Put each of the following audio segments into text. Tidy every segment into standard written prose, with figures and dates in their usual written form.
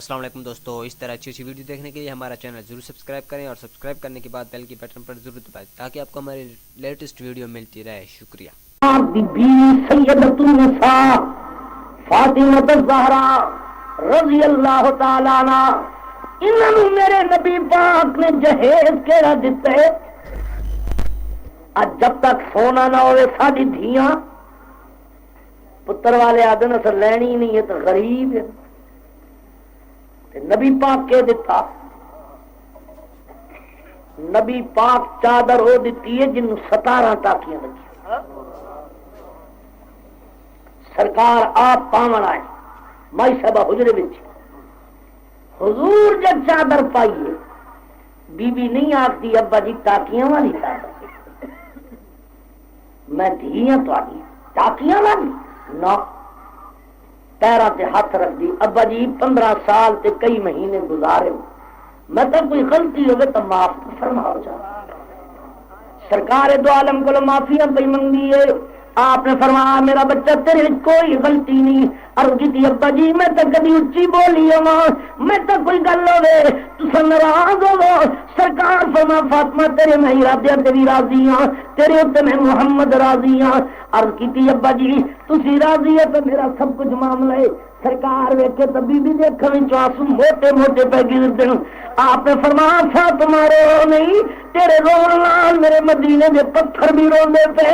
السلام علیکم دوستو، اس طرح اچھی اچھی ویڈیو دیکھنے کے لیے ہمارا چینل ضرور سبسکرائب کریں اور سبسکرائب کرنے کے بعد بیل کی بٹن پر ضرور دبائیں تاکہ آپ کو ہماری لیٹسٹ ویڈیو ملتی رہے۔ شکریہ۔ سیدۃ النساء فاطمہ الزہرا رضی اللہ تعالی عنہا انہوں میرے نبی پاک نے جہیز کیڑا دیتا ہے، جب تک سونا نہ ہوئے ساری دھیاں پتر والے آدھے سے لینی نہیں ہے تو غریب ہے۔ نبی پاک کے دیتا، نبی پاک چادر وہ دیتی ہے جن 17 ٹاکیاں لگی، سرکار آپ پاون آئے مائی صاحبہ حجرے بچ حضور جب چادر پائیے بی بی نہیں آتی ابا جی ٹاکیاں والی چادر، میں دھیاں ٹاکیاں والی نہ پیرا تے ہاتھ رکھ دی، ابا جی 15 سال تے کئی مہینے گزارے، میں تو کوئی غلطی ہوگی تو معاف فرماؤ جا۔ سرکار دو عالم کو معافیاں پہ منگی ہے، آپ نے فرمایا میرا بچہ تیرے کوئی غلطی نہیں، عرض کی ابا جی میں تو کبھی اچھی بولی ہوں، میں تو کوئی گل ہوے تو ناراض ہو، سرکار فرما فاطمہ تیرے میں ارادے تیری راضی ہاں، تیرے اتنے میں محمد راضی ہاں۔ عرض کی ابا جی تسی راضی ہے تو میرا سب کچھ معاملہ ہے۔ سرکار ویکھے تو بی بی دیکھنے آنسو موٹے موٹے پہ گرتے ہیں، آپ نے فرمایا فاطمہ رو نہیں، تیرے رون نال میرے مدینے کے پتھر بھی روندے پے،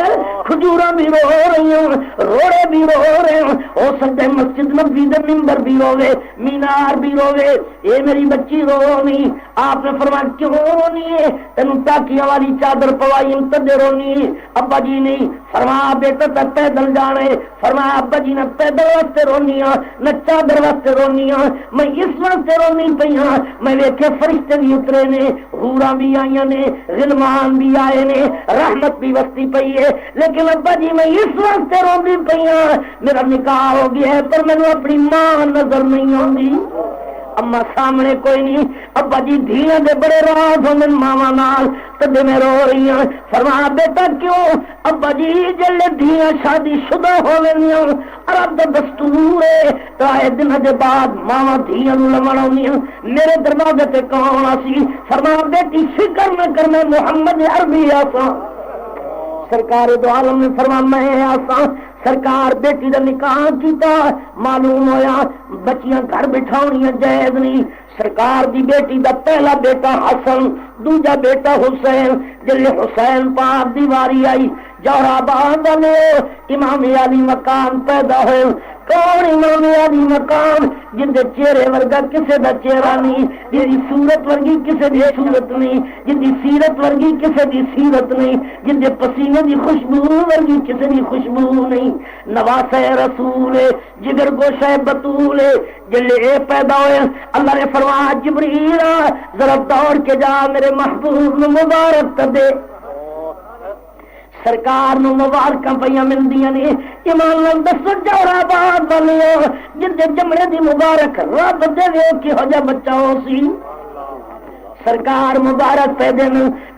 کھجوراں بھی رو رہی ہیں، روڑے بھی رو رہے ہیں، ہو سکتا ہے مسجد نبوی دے ممبر بھی روے، مینار بھی روے، اے میری بچی رو نہیں۔ آپ نے فرمایا کیوں رونی ہے؟ تینوں ٹاکیاں والی چادر پوائی تدے رونی ہے؟ ابا جی نہیں، فرمایا بیٹا تو پیدل جانے، فرمایا ابا جی نہ پیدل واسطے رونی ہاں نہ چادر واسطے رونی ہاں، میں اس واسطے رونی پئی ہاں، میں ویکھے فرشتے بھی اترے نے، حوراں بھی آئیاں نے، غلمان بھی آئے نے، رحمت بھی وستی پئی ہے، لیکن ابا جی میں اس واسطے روندی پئی ہاں میرا نکاح ہو گیا ہے پر مینوں اپنی ماں نظر نہیں آندی، اما سامنے کوئی نہیں، ابا جی دھیاں دے بڑے راز ہوندے ماواں نال تدے میں رو رہی ہوں۔ فرمایا بیٹا کیوں؟ ابا جی جلے دھیاں شادی شدہ ہوویاں عرب دا دستور ہے ترائے دن دے بعد ماواں دھیاں نوں لمن آؤندیاں، میرے دروازے تے کون آسی؟ فرمایا بیٹی فکر نہ کر میں محمد عربی آساں۔ سرکار دو عالم نے فرمایا میں آساں۔ سرکار بیٹی دا نکاح کیتا، معلوم ہویا بچیاں گھر بٹھاونیاں جائز نہیں۔ سرکار دی بیٹی دا پہلا بیٹا حسن، دوجا بیٹا حسین، جلے حسین پاک دی واری آئی جوراباد والے امام علی مقام پیدا ہوئے۔ کون امام علی مقام؟ جن دے چہرے ورگا کسے دا چہرہ نہیں، جن دی صورت ورگی کسے دی صورت نہیں، جن دی سیرت ورگی کسے دی سیرت نہیں، جن دے پسینے دی خوشبو ورگی کسے دی خوشبو نہیں، نواسہ رسول جگر گوشہ بطول جلے اے پیدا ہوئے۔ اللہ نے فرمایا جبریل ذرا دوڑ کے جا میرے محبوب نو مبارک کر دے۔ سرکار نو مبارکاں پہ ملدیاں نے، ایمان نال دسو جوراباد والے جن دے جمڑے دی مبارک رب دے کہ ہو جا بچہ ہو سی۔ سرکار مبارک پہ دن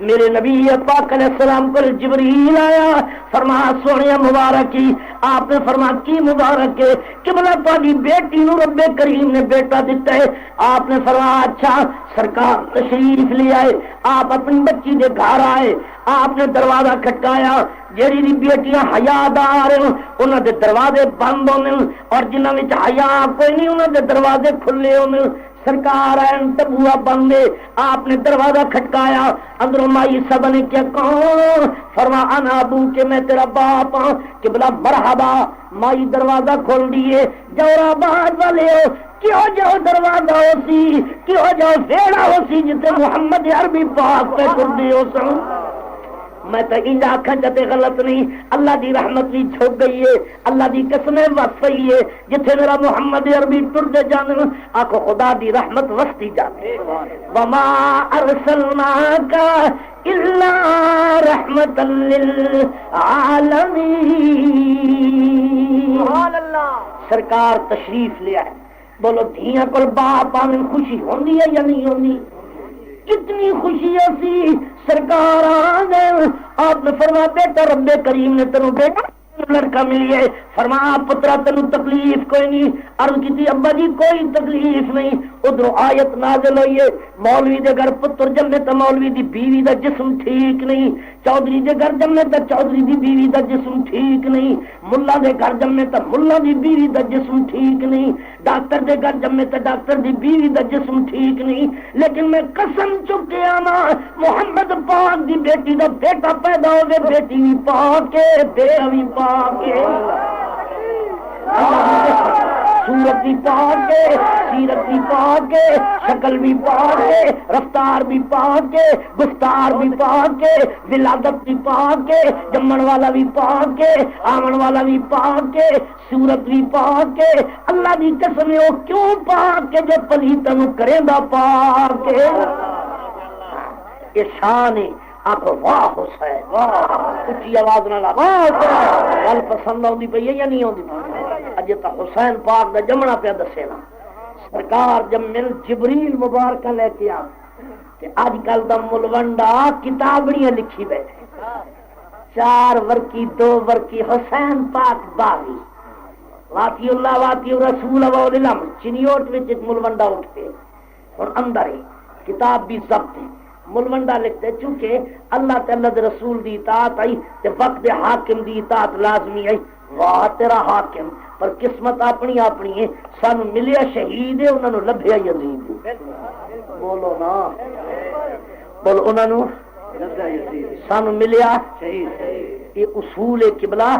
میرے نبی پاک علیہ السلام کو جبریل آیا، فرمایا سونے مبارک کی، آپ نے فرمایا کی مبارک ہے؟ قبلہ پاکی بیٹی نو رب کریم نے بیٹا دیتا ہے۔ آپ نے فرمایا اچھا۔ سرکار تشریف لے آئے، آپ اپنی بچی دے گھر آئے، آپ نے دروازہ کھٹکایا، جیڑی دی بیٹیاں حیادار ہیں انہاں دے دروازے بند ہونے اور جنہاں وچ حیا کوئی نہیں انہاں دے دروازے کھلے ہونے۔ سرکار آئین تبوا بندے، آپ نے دروازہ کھٹکایا، اندروں مائی سب نے کیا کون؟ فرما انا ابو کہ میں تیرا باپ ہاں۔ قبلہ مرحبا، مائی دروازہ کھول دیے، جوراباد والے ہو کیوں جاؤ دروازہ ہو سی، کیوں جاؤ فیڑا ہو سی جتے محمد عربی پاک پہ کردی ہو سن۔ میں تو انجا آنکھیں جتے غلط نہیں، اللہ دی رحمت بھی چھوک گئی ہے، اللہ دی قسمیں وصفی ہے، جتھے میرا محمد عربی ٹر دے جانے آنکھو خدا دی رحمت وستی جانے۔ وما ارسلناک الا رحمتا للعالمین۔ سرکار تشریف لے آئے، بولو دھیاں کل باپ آمین خوشی ہوندی ہے یا نہیں ہوندی؟ کتنی خوشی سی۔ سرکار آ گئے، آپ نے فرمایا بیٹا رب کریم نے تینوں بیٹا لڑکا ملیے فرمایا پترا تینوں تکلیف کوئی نہیں. عرض کی ابا جی کوئی تکلیف نہیں. ادھر آیت نازل ہوئی ہے مولوی دے گھر پتر جمے تو مولوی دی بیوی دا جسم ٹھیک نہیں, چودھری دے گھر جمے تو چودھری دی بیوی دا جسم ٹھیک نہیں, ملا دے گھر جمے تو ملا دی بیوی دا جسم ٹھیک نہیں, ڈاکٹر دے گھر جمے تو ڈاکٹر دی بیوی دا جسم ٹھیک نہیں. لیکن میں قسم چکے آنا محمد پاک دی بیٹی دا بیٹا پیدا ہوئے بیٹی بھی پاک کے بیٹا بھی پاک کے صورت بھی پاک کے سیرت بھی پاک کے شکل بھی پاک کے رفتار بھی پاک کے گفتار بھی پاک کے ولادت بھی پاک کے جمن والا بھی پاک کے آمن والا بھی پاک کے صورت بھی پاک کے. اللہ دی قسم وہ کیوں پاک کے جو پلیت نو کرے دا پاک کے. یہ شان ہے. آپ واہ حسین واہ اچھی آواز نہ لا گل پسند آتی پی ہے یا نہیں آتی؟ اجے تو حسین پاک دا جمنا پہ دسے نا سرکار جب مل جبریل مبارکہ لے کے آ اج کل دا ملوڈا کتابڑیاں لکھی بیٹھے 4 ورکی 2 ورکی حسین پاک باغی واتی اللہ واتی رسول اللہ چنیوٹ میں ایک ملوڈا اٹھ کے اور اندر ہی کتاب بھی ضبط ہے ملوڈا لکھتے چونکہ اللہ تعالی دے رسول دی اطاعت آئی تے وقت حاکم دی اطاعت لازمی آئی. واہ تیرا حاکم پر قسمت اپنی اپنی ہے. سانو ملیا شہید ہے انہاں نو لبھیا یزید. بولو نا بولو انہاں نو سانو ملیا شہید. یہ اصول ہے قبلہ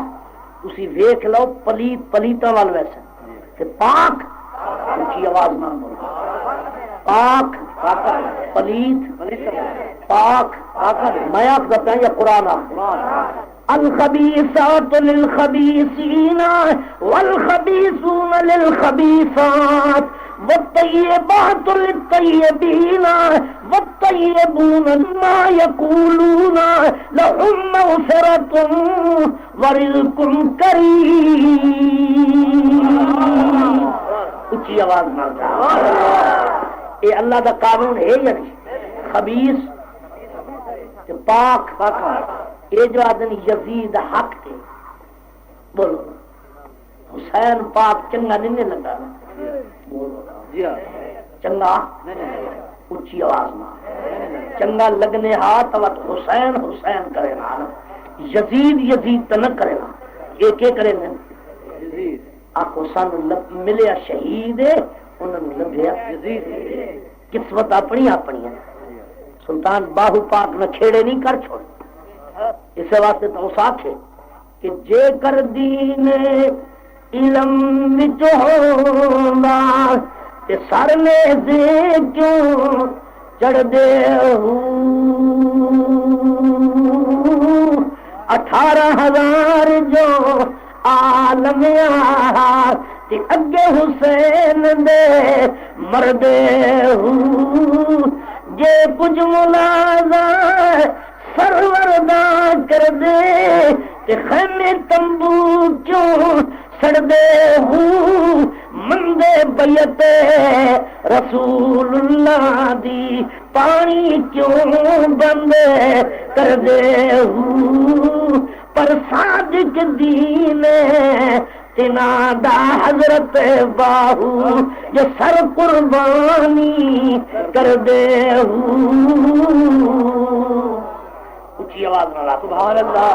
تسی ویکھ لو پلیت پلیتاں وال ویسے تے پاک اونچی آواز نہ بولو پاک پلیت پاک میں آپ کا یا قرآن الخبیثات للخبیثین والخبیثون للخبیثات والطیبات للطیبین والطیبون ما یقولون لهم مغفرۃ ورزق کریم. اچھی آواز نہ یہ اللہ دا قانون ہے یا نہیں؟ خبیث پاک یہ جو آدمی یزید حق تھے بولو حسین پاک چنگا نہیں لگا بولو چنگا اچھی آواز نہ چنگا لگنے ہاتھ حسین حسین کرے نا یزید یزید تو نہ کرے نا ایک کرے نا آخو سان ملیا شہید انہوں نے لبھیا قسمت اپنی اپنی ہے. سلطان باہو پاک نہ کھیڑے نہیں کر چھوڑ اس واسطے تو اس آکھے کہ جے کر دین علم وچ ہوندا تے سر نے دے کیوں چڑھ دے 18,000 جو عالم تے اگے حسین دے مردے جے کچھ ملازا سرور دا کر دے تے خیمے تمبو کیوں سڑ دے مندے بیت رسول اللہ دی پانی کیوں بند کر دے پر صادق دین تنا دا حضرت باہو جو سر قربانی کر دے. اچھی آواز نہ سبحان اللہ.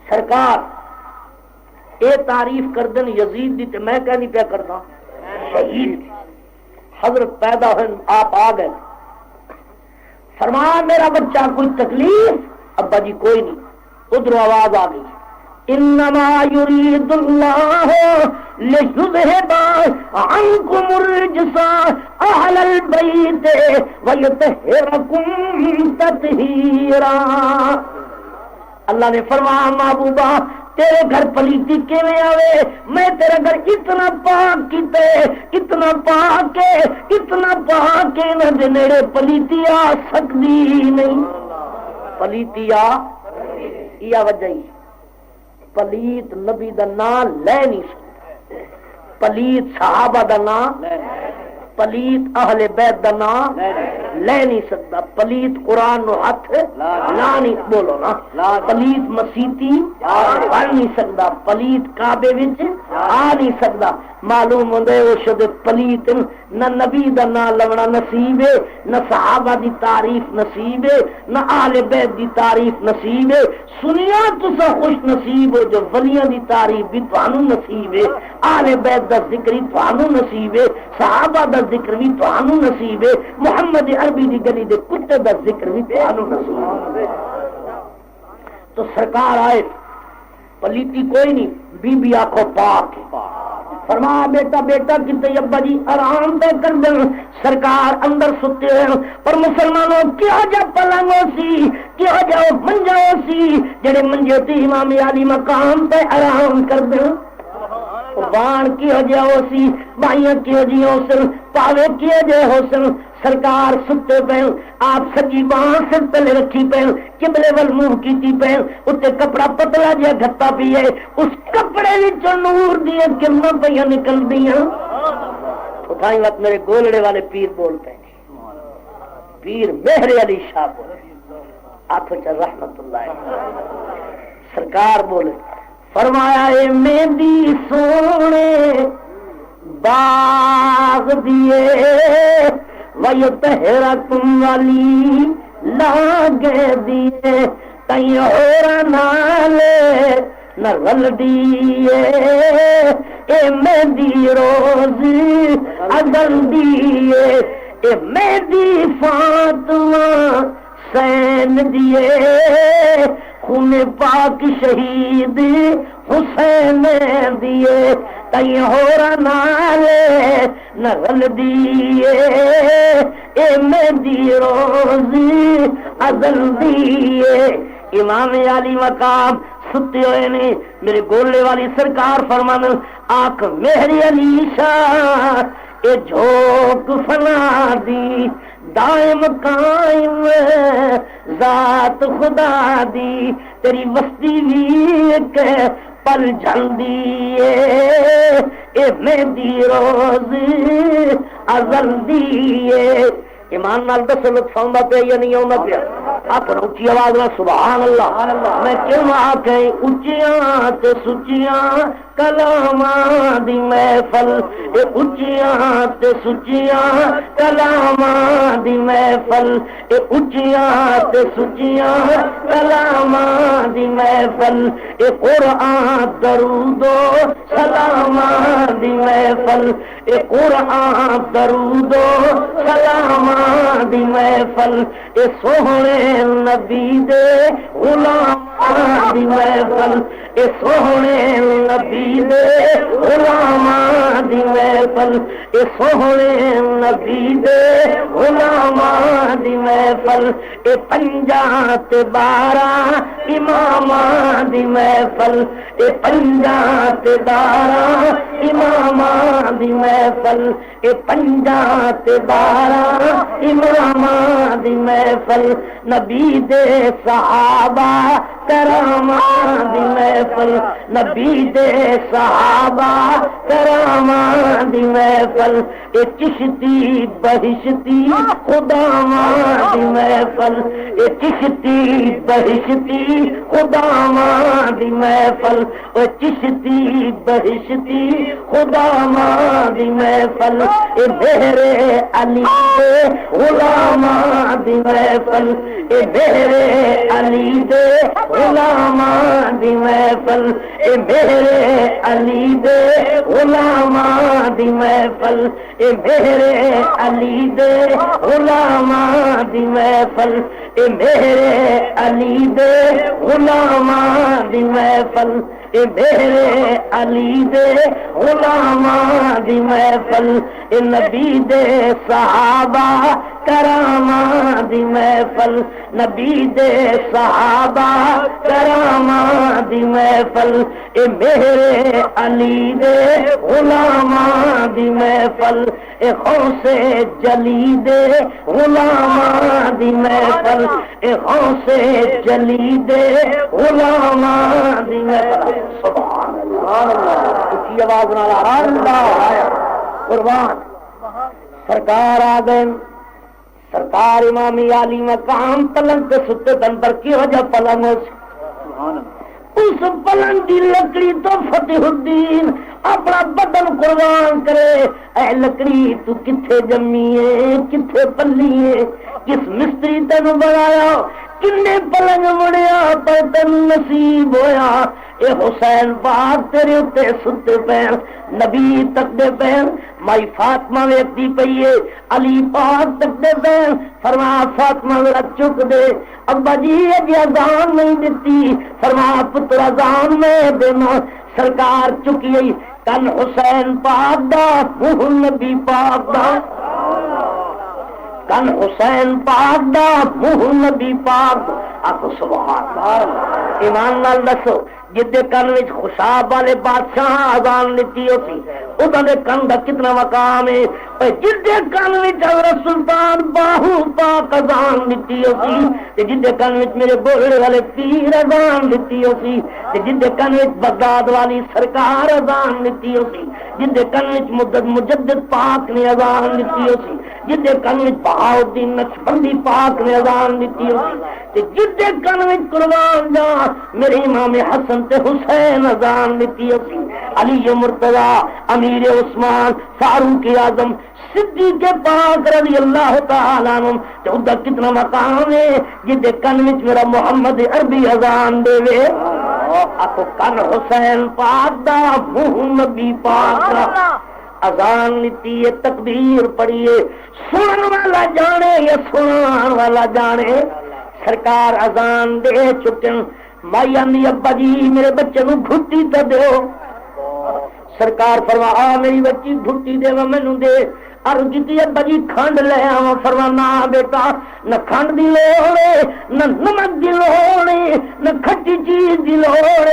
سرکار اے تعریف کر دن یزید دی تے میں کہنی پیا کرنا شہید. حضرت پیدا ہوئے آپ آ گئے فرمایا میرا بچہ کوئی تکلیف؟ ابا جی کوئی نہیں. ادھر آواز آ گئی انما یرید اللہ لیذہب عنکم الرجس اہل البیت ویطہرکم تطہیرا. اللہ نے فرمایا محبوبہ تیرے گھر پلیتی کیویں آوے؟ میں تیرے گھر اتنا پاک کیتے اتنا پاک کے نہ دے نیڑے پلیتی آ سکتی نہیں. پلیتی آ یہ وجہ ہی پلیت نبی دا نام لے نہیں سکتا, پلیت صحابہ دا نام, پلیت اہل بیت دا نام, لے نہیں سکتا پلیت قرآن نو ہاتھ لا نہیں بولو نا پلیت مسیتی پڑھ نہیں سکتا پلیت کعبے وچ آ نہیں سکتا معلوم ہوندے او شد پلیت نہ نبی دا نام لونا نصیب ہے نہ صحابہ دی تعریف نصیب ہے نہ آل بیت دی تعریف نصیب ہے سنیا تسا خوش نصیب ہو جو ولیاں دی تعریف بھی تانوں نصیب ہے آل بیت دا ذکر بھی تانوں نصیب ہے صحابہ دا ذکر بھی تانوں نصیب ہے محمد عربی دی گلی دے کتے دا ذکر بھی تانوں نصیب ہے تو سرکار آئے پلیتی کوئی نہیں بی بی آنکھوں پاک فرمایا بیٹا بیٹا کتے ابا جی آرام پہ کر دیں سرکار اندر ستے ہیں پر مسلمانوں کیا جا پلنگوں سی کیا جاؤ منجاؤ سی جڑے منجے تھی امام علی مقام پہ آرام کر دیں وان کیا جا ہو سی بھائیاں کیا جی ہو سن پاوے کیا جا ہو سن سرکار ستے پہن آپ سجی باں سر پہلے رکھی پہن قبلے وال منہ کیتی پہن اتے کپڑا پتلا جہا گھتا پیے اس کپڑے وچ نور دیا کرناں پہ نکل دیا اٹھائی وقت میرے گولڑے والے پیر بول پہ پیر مہر علی شاہ بولے آپ رحمت اللہ سرکار بولے فرمایا اے مہندی سونے باغ دیے وَيُطَهِّرَكُمْ والی لاگے دیے کئی اور نالے نہ رل دیے اے مہندی روزی ازل دیے اے مہندی فاطمہ حسین دیے خون پاک شہید حسین دیے کئی اور نالے نغل دیے اے مہندی روزی ازل دیے امام علی مقام ستے ہوئے نے میرے گولے والی سرکار فرمان آنکھ مہر علی شاہ اے جھوک فنا دی دائم قائم ذات خدا دی تیری وسطی بھی ایک پل جلدی اے مہندی روز ازل دیے ایمان نال دس لطف آؤں پہ یا نہیں آؤں پہ آپ اچھی آواز میں سبحان اللہ میں کیوں آکے اچیاں تے سچیاں کلاماں دی محفل اے اچیاں تے سچیاں کلاماں دی محفل اے اچیاں تے سچیاں کلاماں دی محفل اے قرآن درود و سلاماں دی محفل اے قرآن درود و سلاماں دی محفل اے سوہنے نبی دے غلاماں دی محفل اے سوہنے نبی دے غلاماں دی محفل اے سوہنے نبی دے غلاماں دی محفل اے 50 تے 12 اماماں دی محفل اے 50 تے 12 اماماں دی محفل اے 50 تے 12 اماماں دی محفل نبی دے صحابہ کراماں دی محفل نبی دے صحابہ کراماں دی محفل اے چشتی بہشتی خداماں دی محفل اے چشتی بہشتی خداماں دی محفل اے چشتی بہشتی خداماں دی محفل اے میرے علی دے غلاماں دی محفل اے میرے علی دے غلاماں دی محفل اے میرے علی دے غلاماں دی محفل اے میرے علی دے غلاماں دی محفل اے میرے علی دے غلاماں دی محفل اے میرے علی دے غلاماں دی محفل اے نبی دے صحابہ کراماں دی محفل نبی دے صحابہ کراماں دی محفل اے میرے علی دے غلاماں دی محفل اے غوث جلی دے غلاماں دی محفل اے غوث جلی دے غلاماں دی محفل سبحان اللہ اچھی آواز نال اللہ قربان سرکار آ گئے سرکار امام عالی مقام پلنگ پہ ستے تن پر کی وجہ پلنگ اس پلنگ کی لکڑی تو فتح الدین اپنا بدن قربان کرے. اے لکڑی تو کتھے جمی ہے کتھے پلی ہے کس مستری تین بنایا کنے پلنگ بڑیا پر تین نصیب ہویا. اے حسین پاک تیرے اتے ستے پین نبی تک دے پین مائی فاطمہ ویکتی پئیے علی پاک تک دے پین فرما فاطمہ میرا چک دے ابا جی اجی اذان نہیں دیتی فرما پتر اذان میں دینا سرکار چکی کن حسین پاک دا منہ نبی پاک دا کن حسین پاک دا منہ نبی پاک دا. آخو سبحان اللہ ایمان نال دسو جدے کن وچ خوشاب والے بادشاہ اذان لیتی ہوتی انہوں نے کن دا کتنا مقام ہے. جدے کن وچ حضرت سلطان باہو پاک اذان لیتی ہوتی جدے کن وچ میرے بولنے والے پیر اذان لیتی ہوتی جدے کن وچ بغداد والی سرکار اذان لیتی ہوتی جدے کن وچ مجدد پاک نے اذان لیتی ہوتی جدے کن وچ بہاؤدین نقشبندی پاک نے اذان لیتی ہوتی جدے کن وچ قربان جا میرے امام حسن تے حسین اذان لیتی ہوتی علی مرتضی امیر عثمان فاروق اعظم صدیق پاک رضی اللہ تعالیٰ عنہ چودہ کتنا مقام ہے جدے کن وچ میرا محمد عربی اذان دے وے آکو کن حسین پاک دا منہ نبی پاک دا اذان لیتی ہے تکبیر پڑھیے سنن والا جانے یا سنان والا جانے سرکار اذان دے چکن مائی آندی ابا جی میرے بچے نو گھٹی تے دیو سرکار فرما میری بچی گھٹی دے مینوں دے عرض کی ابا جی کھنڈ لے آواں فرما نا بیٹا نہ کھنڈ دی لوڑ نہ نمک دی لوڑ نہ کھٹی چیز دی لوڑ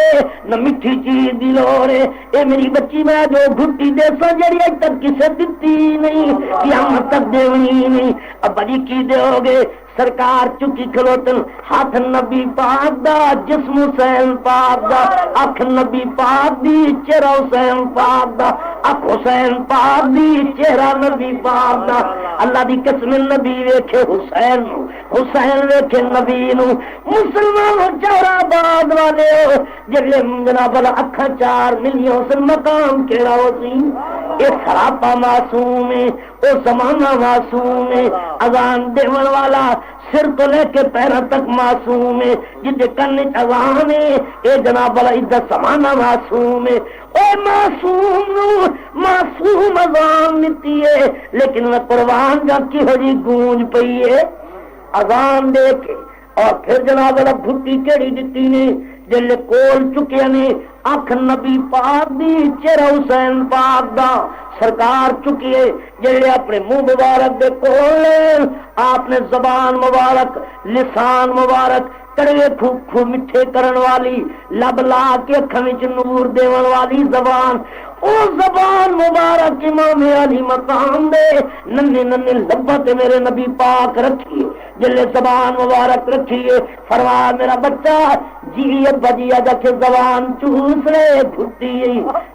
نہ میٹھی چیز دی لوڑ اے میری بچی میں جو گھٹی دے سو جڑی اج تک کسے دتی نہیں قیامت تک دیونی نہیں ابا جی کی دیو گے سرکار چکی کھلوتن ہاتھ نبی پاک دا جسم حسین پاک دا اکھ نبی پاک دی چہرہ حسین پاک دا اکھ حسین پاک دی چہرہ نبی پاک دا. اللہ دی قسم نبی ویکھے حسین نو حسین ویکھے نبی نو مسلمان چہرہ آباد والے جڑے جناب اکھاں 4 ملیوں سے مقام کیڑا ہو سی اے سراپا معصوم ہے او زمانہ معصوم ہے اذان دیون والا سر تو لے کے پیروں تک معصوم ہے جدے کن اذان ہے اے جناب والا ادھر زمانہ معصوم ہے اے معصوم نو معصوم اذان دیتی ہے لیکن میں قربان جا کی ہو جی گونج پئی ہے اذان دے کے اور پھر جناب والا گھٹی کیڑی دتی نے جلے کول چکے نے اکھ نبی پاک دی چہرہ حسین پاک دا سرکار چکیے جڑے اپنے منہ مبارک دے کول آپ نے زبان مبارک لسان مبارک کڑوے کھو میٹھے کرن والی لب لا کے اکھاں وچ نور دیون والی زبان او زبان مبارک امام علی مقام دے ننے ننے لباں تے میرے نبی پاک رکھیے جلے زبان مبارک رکھیے فرما میرا بچہ جی ابا جی اجا کے زبان چوس لے گھٹی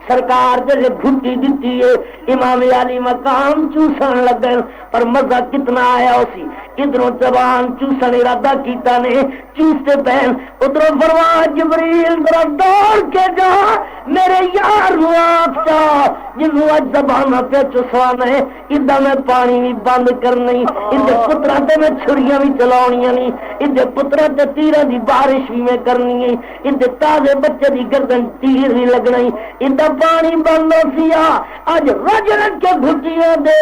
سرکار جلے گھٹی دتی ہے امام علی مقام چوسن لگے پر مزہ کتنا آیا اسی ادھروں زبان چوسن ارادہ کیتا نے چوستے پہن ادھروں فرما جبریل ذرا دوڑ کے جا میرے یار نواقتا جنہوں اج زبانہ پہ چسوانا ہے ادھا میں پانی بھی بند کرنی ادھے پترہ تے میں چھڑیاں بھی چلاؤنیاں نہیں ادھے پترہ تے تیرہ دی بارش بھی میں کرنی ہے ادھے تازے بچے دی گردن تیر بھی لگنی ادھا پانی بند ہو سیا آج رج رج کے گھٹیاں دے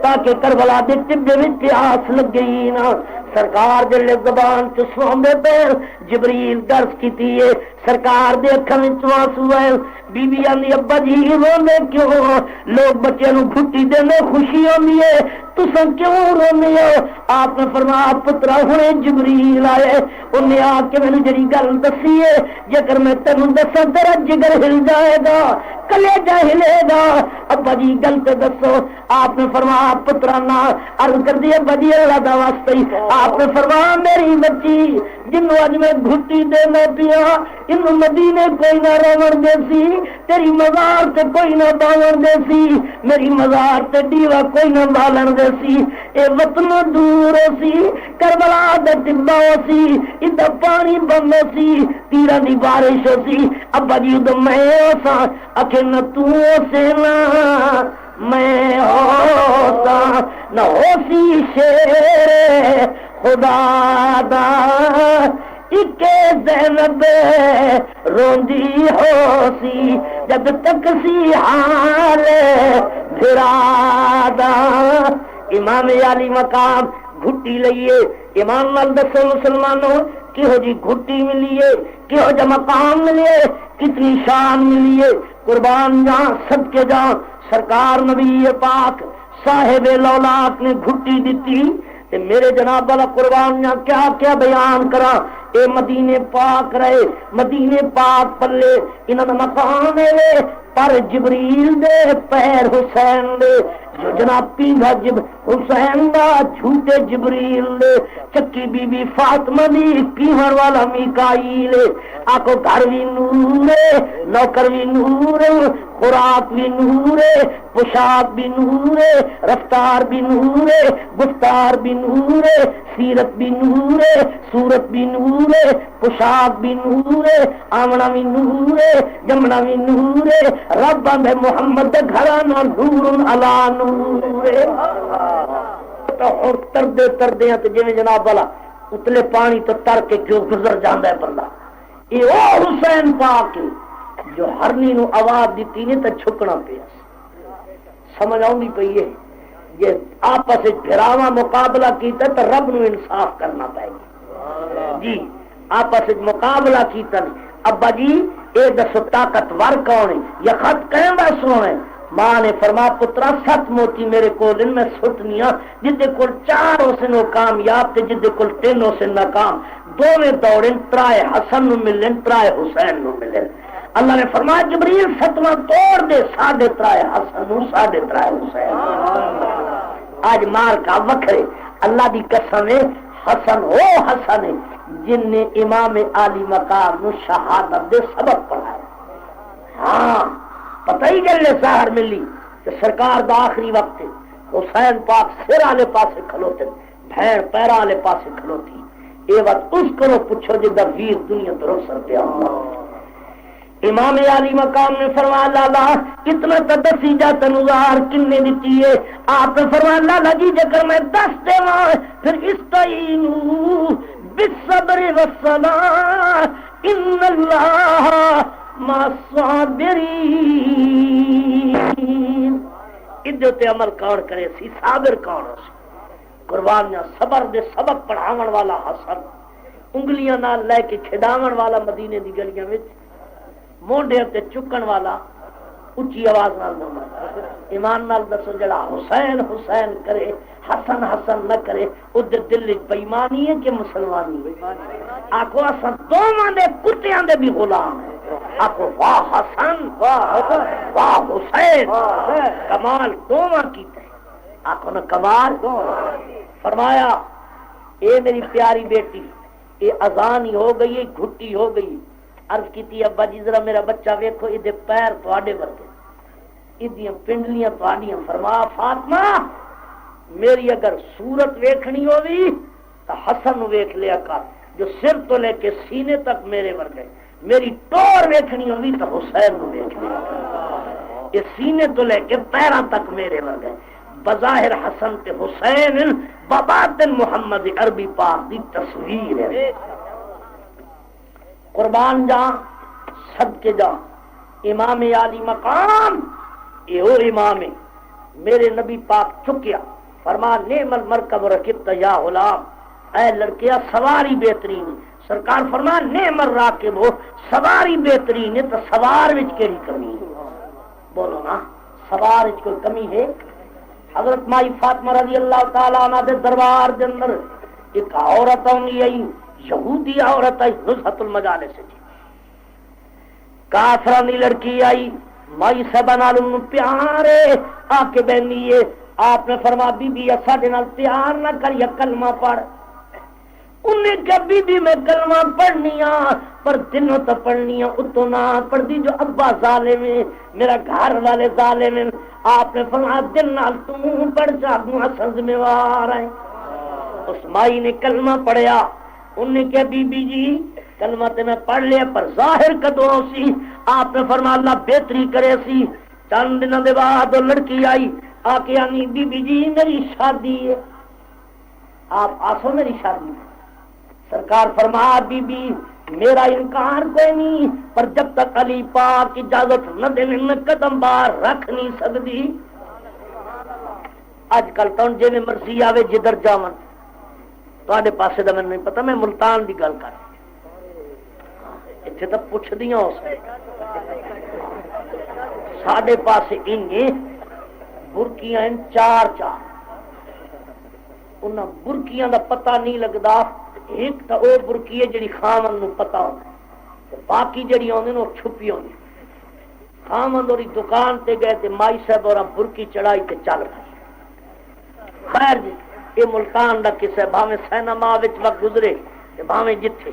تاکہ کربلا دے ٹبے میں پیاس لگ گئی نا سرکار جلے زبان چسوان دے پیر جبریل درس کیتی ہے سرکار دے اکھاں وچ آنسو ہے بی بی آندی ابا جی روندے کیوں لوگ بچے نو گھٹی دیندے خوشی ہوندی ہے تساں کیوں روندے ہو آپ نے فرمایا پترا ہنے جبریل آئے انہیں آ کے مینوں جڑی گل دسی ہے جے کر میں تینوں دساں تیرا جگر ہل جائے گا کلیجہ ہلے گا ابا جی گل تے دسو آپ نے فرمایا پترا نا عرض کر دی ابا جی اللہ دا واسطے آپ نے فرمایا میری بچی جنوں اج میں گھٹی دینا پیا ان مدینے کوئی نہ رون دے سی، تیری مزار تے کوئی نہ باون دے سی، میری مزار تے دیوا کوئی نہ بالن دے سی، اے وطن دور سی، کربلا دا ٹبا سی، ادھا پانی بند سی، تیرا دی بارش سی، ابا جی ادھا میں سا اکھے نہ تو سے نہ میں ہوتا نہ ہو سی شیر خدا دا، اکے زینب روندی ہو سی جب تک سی حال بھرادا۔ امام علی مقام گھٹی لئیے، ایمان نال دسو مسلمانوں کہو جی گھٹی ملیے، کہو جا مقام ملیے، کتنی شان ملیے، قربان جان صدقے جان سرکار نبی پاک صاحب لولاک نے گھٹی دیتی تے میرے جناب والا قربان جان کیا کیا بیان کرا، اے مدینے پاک رہے، مدینے پاک پلے انہاں دا مقام ہے، پر جبریل دے پیر حسین دے، جو جناب پیندھا جب حسین دا جھوٹے جبریل دے، چکی بی بی فاطمہ دی پیہر والا میکائیل، آکو گھر بھی نور ہے، نوکر بھی نور ہے، خوراک بھی نور ہے، پوشاک بھی نور ہے، رفتار بھی نور ہے، گفتار بھی نور ہے، سیرت بھی نور ہے، صورت بھی نور ہے، پوشاک بھی نور ہے، آمنا بھی نور ہے، جمنا بھی نور ہے، رب آندے محمد گھرانا نور علا نور ہے۔ تو اور تردے تردے ہیں تو جویں جناب والا اتلے پانی تو تر کے کیوں گزر جاندا ہے بندہ، یہ او حسین پاک جو ہرنی نو آواز دیتی نہیں تو چھکنا پیا، سمجھ آؤں پئی ہے، یہ آپس بھراواں مقابلہ کیتا تو رب نو انصاف کرنا پائے گی جی، آپس مقابلہ کیتا نہیں، ابا جی اے دسو طاقتور کون ہے، یہ خط کہندا سونا ہے، ماں نے فرما پترا 7 موتی میرے کول میں سٹنیاں، جدے کول 4 ہو سن وہ کامیاب تے جدے کول 3 ہو سن ناکام، دوویں دوڑن ترائے حسن نو ملن ترائے حسین نو ملن، اللہ نے فرمایا جبریل 7واں توڑ دے 3.5 حسن نو 3.5 حسین۔ آج مار کا وکھرے اللہ دی قسم ہے، حسن وہ حسن ہے جن نے امام علی مقام نو شہادت دے سبق پڑھایا، ہاں پتہ ہی گلے ظاہر ملی کہ سرکار دا آخری وقت حسین پاک سر والے پاسے کھلوتے، بھیڑ پیرا والے پاسے کھلوتی، اے وقت اس کرو پوچھو جدا ویر دنیا تو رخصر پہ امام علی مقام نے فرمایا لالا اتنا تدسی جا تنوار کن نے دیتی ہے، آپ نے فرمایا لالا جی جگر میں 10 دے پھر استعینوا بالصبر والصلاة ان اللہ مع الصابرین، ادھے عمل کون کرے سی، صابر کون ہو سی، قربانیاں صبر دے سبق پڑھاون والا حسن، انگلیاں نال لے کے کھڈاون والا مدینے دی گلیاں وچ، مونڈے تے چکن والا اچھی آواز نال بولنا، ایمان نال دسو جڑا حسین حسین کرے حسن حسن نہ کرے ادھر دل وچ بے ایمانی ہے کہ مسلمانی ہے؟ آکھو اساں دوواں دے کتیاں دے بھی غلام ہیں، آکھو واہ حسن واہ حسین، کمال دوواں کیتا ہے، آکھو نا کمال۔ فرمایا اے میری پیاری بیٹی اے اذان ہی ہو گئی، گھٹی ہو گئی، عرض کیتی ابا جی ذرا میرا بچہ ویکھو ادھے پیر تواڈے ورگے، ادیاں پنڈلیاں تواڈیاں، فرمایا فاطمہ میری اگر صورت ویکھنی ہوگی تو حسن نو ویکھ لیا کر جو سر تو لے کے سینے تک میرے ورگے، میری ٹور ویکھنی ہوگی تو حسین نو ویکھ لیا کر، یہ سینے تو لے کے پیراں تک میرے ورگے، بظاہر حسن تے حسین بباطن محمد عربی پاک دی تصویر ہے۔ قربان جان صدقے جان امام علی مقام یہ وہ امام ہے، میرے نبی پاک چکیا فرما نعم المرکب رکبت یا غلام، اے لڑکیا سواری بہترین، سرکار فرما نعم الراکب ہو، سواری بہترین ہے تو سوار وچ کیڑی کمی ہے؟ بولو نا سوار وچ کوئی کمی ہے؟ حضرت مائی فاطمہ رضی اللہ تعالی عنہ دے دربار دے اندر ایک عورت آئی، یہودی عورت آئی، نزہت المجالس جی، کافرانی لڑکی آئی، مائی صاحبہ نال پیارے آ کے بہنی ہے، آپ نے فرما بی بی ساڈے نال پیار نہ کر یا کلمہ پڑھ، انہیں کیا بی بی میں کلمہ پڑھنی پر دنوں تو پڑھنی اتوں نہ پڑھتی جو ابا ظالم ہے میرا گھر والے ظالم ہے. آپ نے فرمایا دن نال تم پڑھ جاگوں اصل ذمہ وار ہے. اس مائی نے کلمہ پڑھیا. انہیں کیا بی بی جی کلمہ تے میں پڑھ لیا پر ظاہر کدوں سی. آپ نے فرمایا اللہ بہتری کرے سی. چند دنوں دے بعد وہ لڑکی آئی آ کے آنی بی بی جی میری شادی ہے. آپ آسو میری شادی. سرکار فرمایا بی بی میرا انکار کوئی نہیں پر جب تک علی پاک اجازت نہ دینے میں قدم باہر رکھ نہیں سکتی. اج کل تو جی میں مرضی آوے جدھر جاون تے پاسے کا مجھے نہیں پتا. میں ملتان کی گل کر اتنے تو پوچھ دیا ساڈے پاس برکیاں چار چار ان برکیاں دا پتہ نہیں لگتا. ایک تو وہ برکی ہے جی خامن نو پتا ہوتا باقی جڑی آدھے وہ چھپی ہوتی. خامن اور دکان تے گئے تے مائی صاحب اور برکی چڑھائی تے چل پئی. خیر جی یہ ملتان دا کسے بھاویں سینما وقت گزرے بھاویں جتھے.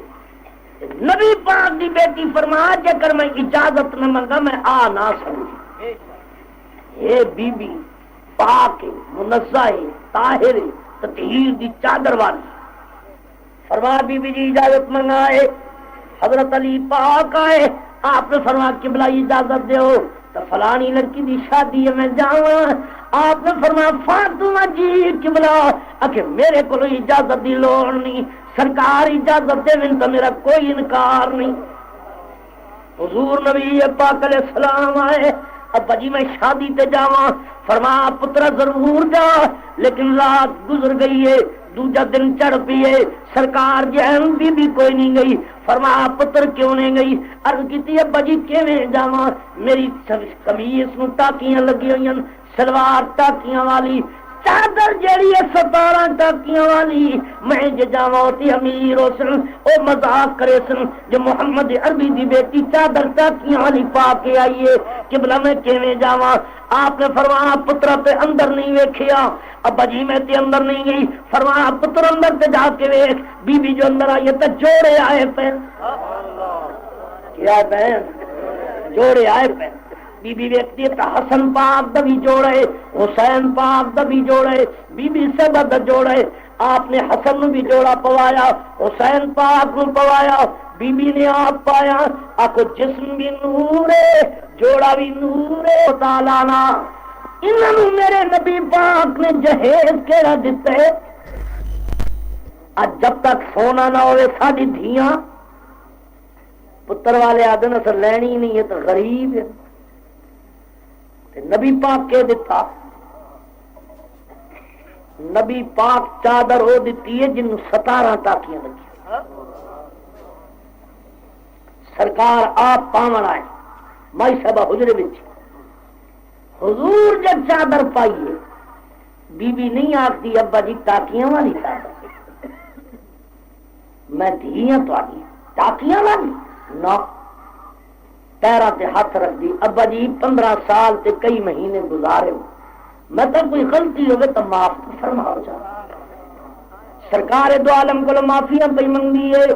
نبی پاک دی بیٹی فرمایا جے کر میں اجازت نہ منگا میں آ نہ سکوں. یہ بی بی پاک منزہ طاہر تطہیر دی چادر والی. فرمایا بی بی جی اجازت منگائے. حضرت علی پاک آئے. آپ نے فرمایا قبلہ اجازت دیو تو فلانی لڑکی دی شادی ہے میں جاواں. آپ نے فرمایا فاطمہ جی قبلہ کہ میرے کو اجازت دی لوڑ نہیں. سرکار اجازت دے تو میرا کوئی انکار نہیں. حضور نبی پاک علیہ السلام آئے. ابا جی میں شادی تے جاواں. فرمایا پتر ضرور جا لیکن رات گزر گئی ہے دوجا دن چڑھ پیے. سرکار جہن بھی کوئی نہیں گئی. فرمایا پتر کیوں نہیں گئی؟ عرض کی ابا جی کیویں جاواں میری قمیص نو ٹاکیاں لگی ہوئی ہیں سلوار ٹاکیاں والی چادر جیڑی ہے 17 ٹاکیاں والی. میں جے جاواں تے امیر حسن او مذاق کرے سن جو محمد عربی دی بیٹی چادر ٹاکیاں والی پا کے آئی ہے قبلہ میں کیویں جاواں؟ آپ نے فرمایا پتر تے اندر نہیں ویکھیا. ابا جی میں تے اندر نہیں گئی. فرمایا پتر اندر تے جا کے ویکھ. بی بی جو اندر آئی تے جوڑے آئے پے. کیا بہن جوڑے آئے پے. بی بی ویکھتی ہے حسن پاک دا بھی جوڑے حسین پاک دا بھی جوڑے بی بی سبا دا جوڑے. آپ نے حسن نو بھی جوڑا پوایا حسین پاک نو پوایا. بی بی نے آپ پایا. آکو جسم بھی نور ہے جوڑا بھی نور ہے. تعالیٰ نا انہوں میرے نبی پاک نے جہیز کیڑا دیتا ہے. آج جب تک سونا نہ ہوئے ساڑی دھیاں پتر والے آدھے نہ سر لینی نہیں ہے تو غریب ہے. نبی پاک کے دیتا نبی پاک چادر ہو دیتی ہے جن 17 ٹاکیاں لگی. سرکار آپ پاون آئے مائی صاحبہ حجرے بچ. حضور جب چادر پائیے بی بی نہیں آختی ابا جی ٹاکیاں والی چادر میں دھیاں تو آگی ٹاکیاں والی نہ پیرا تے ہاتھ رکھ دی. ابا جی 15 سال تے کئی مہینے گزارے میں تو کوئی غلطی ہوگی تو معاف فرماؤ جا. سرکار دو عالم کو معافیاں پہ منگی ہے.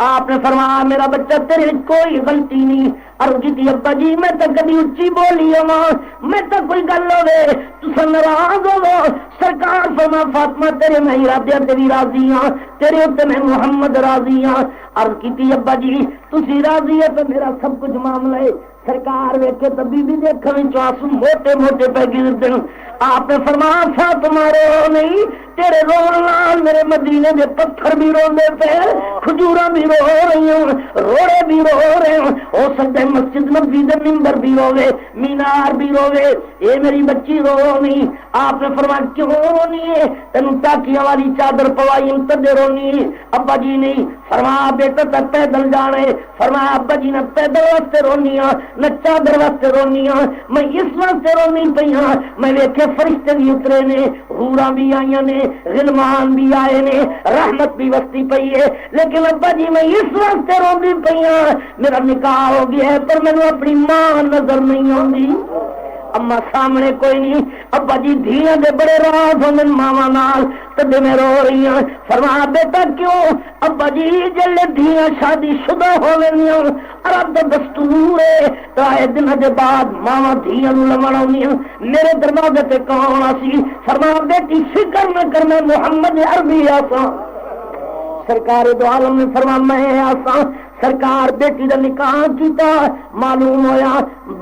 آپ نے فرمایا میرا بچہ تیرے کوئی غلطی نہیں. عرض کی ابا جی میں تو کبھی اچھی بولی ہوں میں تو کوئی گل ہوے تو ناراض ہو. سرکار فرما فاطمہ تیرے میں ارادے تیری راضی ہاں تیرے اتنے میں محمد راضی ہاں. عرض کی ابا جی تسی راضی ہے تو میرا سب کچھ معاملہ ہے. سرکار ویکھے تو بی بی دیکھے آنسو موٹے موٹے پہ گر دیں. آپ نے فرمایا فاطمہ رو نہیں تیرے رون لال میرے مدینے میں پتھر بھی روندے پہ کھجوراں بھی رو رہی ہوں روڑے بھی رو رہے ہوں. ہو سکتا ہے مسجد نبوی دے ممبر بھی روے مینار بھی روے اے میری بچی رو نہیں. آپ نے فرمایا کیوں رونی ہے؟ تینوں ٹاکیاں والی چادر پوائی تدے رونی. ابا جی نہیں. فرمایا بیٹا تک پیدل جانے. فرمایا ابا جی نہ پیدل واسطے رونی ہاں نہ چادر واسطے رونی ہاں میں اس واسطے رونی پئی ہاں میں ویکھے فرشتے بھی اترے نے حوراں بھی آئیاں نے غلمان بھی آئے نے رحمت بھی وستی پئی ہے. لیکن ابا جی میں اس واسطے روندی پئی ہاں میرا نکاح ہو گیا ہے پر مینوں اپنی ماں نظر نہیں آندی. اما سامنے کوئی نہیں، ابا جی دھیاں دے بڑے راز ہوندے ماواں نال تدے میں رو رہی ہوں۔ فرمایا بیٹا کیوں؟ ابا جی جلے دھیاں شادی شدہ ہوویاں عرب دا دستور ہے ترائے دن دے بعد ماواں دھیاں نوں لمن آؤندیاں، میرے دروازے تے کون سی؟ فرمایا بیٹی فکر نہ کر میں محمد عربی آساں۔ سرکار دو عالم نے فرمایا میں آساں۔ سرکار بیٹی دا نکاح کیتا، معلوم ہویا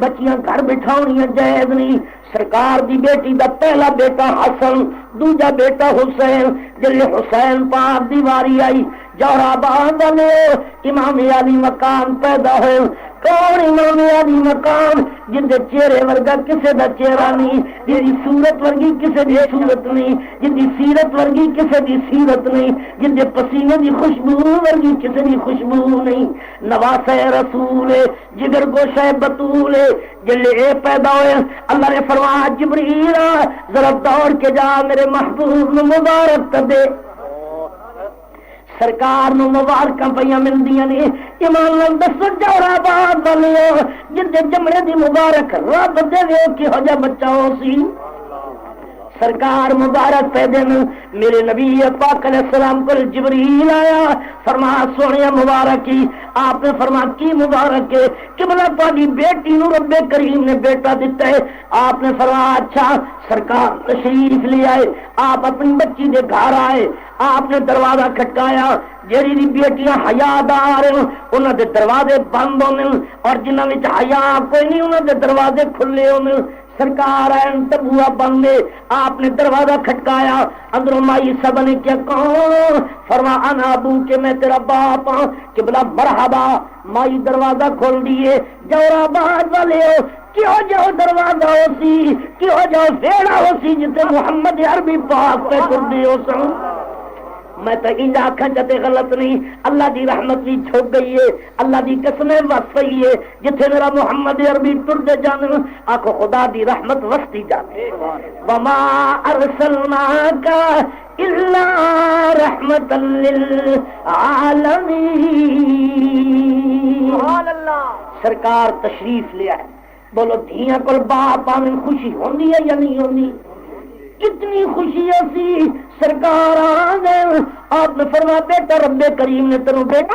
بچیاں گھر بٹھاونیاں جائز نہیں۔ سرکار دی بیٹی دا پہلا بیٹا حسن، دوجا بیٹا حسین۔ جلے حسین پاک دی واری آئی جوہر آباد والے امام علی مقام پیدا ہوئے۔ کون امام علی مقام؟ جن دے چہرے ورگا کسے دا چہرہ نہیں، جن دی صورت ورگی کسے دی صورت نہیں، جن دی سیرت ورگی کسے دی سیرت نہیں، جن دے پسینے دی خوشبو ورگی کسے دی خوشبو نہیں۔ نواسہ رسول جگر گوشہ بطول جلے اے پیدا ہوئے اللہ نے فرمایا جبریل ذرا دوڑ کے جا میرے محبوب نو مبارک کر دے۔ سرکار نو مبارکاں پیاں ملدیاں نے۔ ایمان نال دسو جوہر آباد والے جن دے جمڑے دی مبارک رب دے کہو جا بچہ ہو سی۔ سرکار مبارک پیدے میں میرے نبی پاک علیہ السلام کو جبریل آیا، فرمایا سونے مبارک کی۔ آپ نے فرمایا کی مبارک ہے؟ قبلہ پاکی بیٹی نو رب کریم نے بیٹا دیتا ہے۔ آپ نے فرمایا اچھا۔ سرکار تشریف لے آئے، آپ اپنی بچی دے گھر آئے، آپ نے دروازہ کھٹکایا۔ جیڑی دی بیٹیاں حیادار انہاں دے دروازے بند ہونے اور جنہاں وچ حیا کوئی نہیں انہاں دے دروازے کھلے ہونے۔ سرکار این تبوا بندے، آپ نے دروازہ کھٹکایا، اندروں مائی سب نے کیا کون؟ فرما انا ابو کہ میں تیرا باپ ہاں۔ قبلہ مرحبا، مائی دروازہ کھول دیے۔ جوہر آباد والے ہو کیوں جاؤ دروازہ ہو سی، کیوں جاؤ ویڑا ہو سی جتے محمد عربی پاک پہ کر دی ہو سن۔ میں تو انجا آنکھاں جاتے غلط نہیں، اللہ دی رحمت بھی چھوک گئی ہے، اللہ دی قسمیں وصفی ہے۔ جتھے میرا محمد عربی ٹر دے جانے آنکھو خدا دی رحمت وستی جانے۔ وما ارسلناک الا رحمتا للعالمین۔ سرکار تشریف لے آئے۔ بولو دھیاں کل باپ آمین خوشی ہوندی ہے یا نہیں ہوندی؟ کتنی خوشی سی۔ سرکار آ گئے، آپ نے فرمایا بیٹا رب کریم نے تینوں بیٹا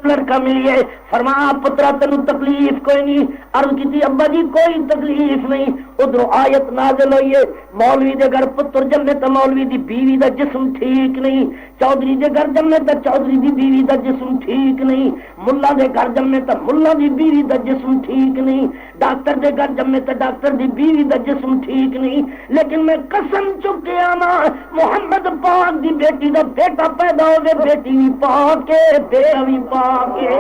لڑکا مل گئے۔ فرمایا پترا تینوں تکلیف کوئی نہیں؟ عرض کی تھی ابا جی کوئی تکلیف نہیں۔ ادھر آیت نازل ہوئی ہے مولوی دے گھر پتر جمے تو مولوی دی بیوی دا جسم ٹھیک نہیں، چودھری دے گھر جمے تو چودھری دی بیوی دا جسم ٹھیک نہیں، ملا دے گھر جمے تو ملا دی بیوی دا جسم ٹھیک نہیں، ڈاکٹر دے گھر جمے تو ڈاکٹر دی بیوی دا جسم ٹھیک نہیں۔ لیکن میں قسم چکے آنا محمد پاک دی بیٹی دا بیٹا پیدا ہوئے، بیٹی بھی پاک ہے بیٹا بھی پاک ہے،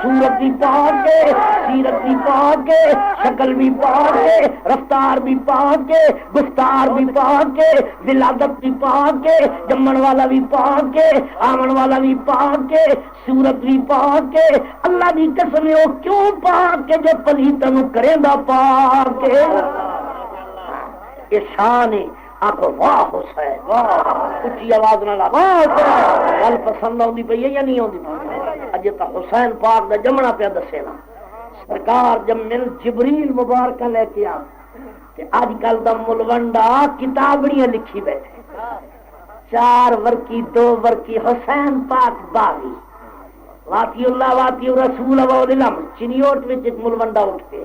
صورت بھی پاک ہے، سیرت بھی پاک ہے، شکل بھی پاک ہے، رفتار بھی پاک ہے، گفتار بھی پاک ہے، ولادت بھی پاک ہے، جمن والا بھی پاک ہے، آمن والا بھی پاک ہے، صورت بھی پاک ہے۔ اللہ دی قسم ہے وہ کیوں پاک ہے جو پلیتاں نوں کرے دا پاک ہے۔ یہ شان ہے۔ آخو واہ حسین، واہ اچھی آواز نہ لا، گل پسند آتی پی ہے یا نہیں آتی پی؟ اج تو حسین پاک دا جمنا پیا دسے نا۔ سرکار جب مل جبریل مبارکہ لے کے آ کہ اج کل دا ملوڈا کتابڑیاں لکھی بیٹھے، 4 ورقی 2 ورقی حسین پاک 22 واتی اللہ واتی رسول اللہ چنیوٹ وچ ایک ملوڈا اٹھ کے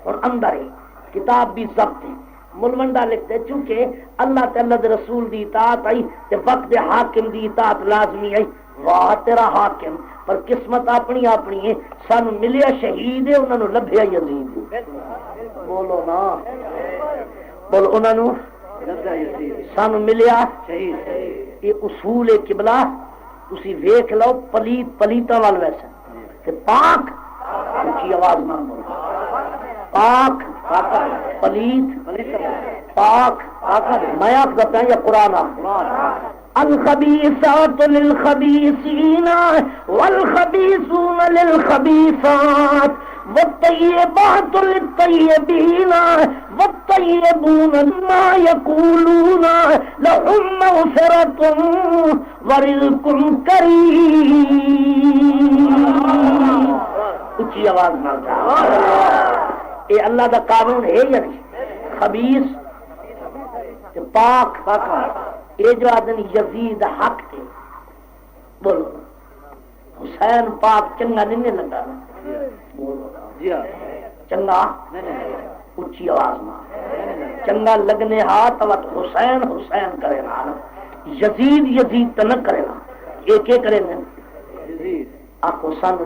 اور اندر ہے کتاب بھی ضبط ہے۔ ملوڈا لکھتے چونکہ اللہ تعالی دے رسول دی اطاعت آئی تے وقت حاکم دی اطاعت لازمی آئی۔ واہ تیرا حاکم، پر قسمت اپنی اپنی ہے۔ سانو ملیا شہید ہے، انہاں نو لبھیا یزید۔ بولو نا، بولو انہاں نو سانو ملیا شہید۔ یہ اصول قبلہ تسی ویکھ لو، پلیت پلیتاں وال ویسا تے پاک اونچی آواز نال بولو، پاک پلیت پاک میں آخر یا قرآن الخبیثات للخبیثین والخبیثون للخبیثات والطیبات للطیبین والطیبون ما یقولون لهم مغفرۃ ورزق کریم۔ اچھی آواز نہ اے اللہ دا قانون ہے یا نہیں؟ خبیث تے پاک اے جو آدن یزید حق تے بولو حسین پاک چنگا نہیں لگا بولو چنگا اچھی آواز نہ چنگا لگنے ہاتھ وقت حسین حسین کرے نا یزید یزید تو نہ کرے نا ایک ایک کرے نا آخو سان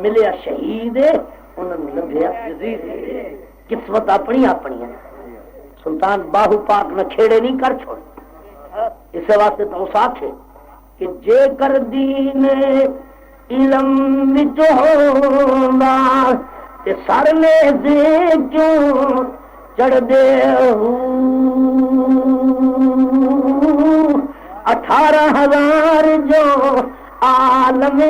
ملیا شہید انہوں نے لبیا قسمت اپنی اپنی ہے سلطان باہو پاک نہ کھیڑے نہیں کر چھوڑ اس واسطے تو اس آکھے کہ جے کر دین علم وچ ہوندا تے سر لے دے کیوں چڑھ دے ہو 18,000 جو عالم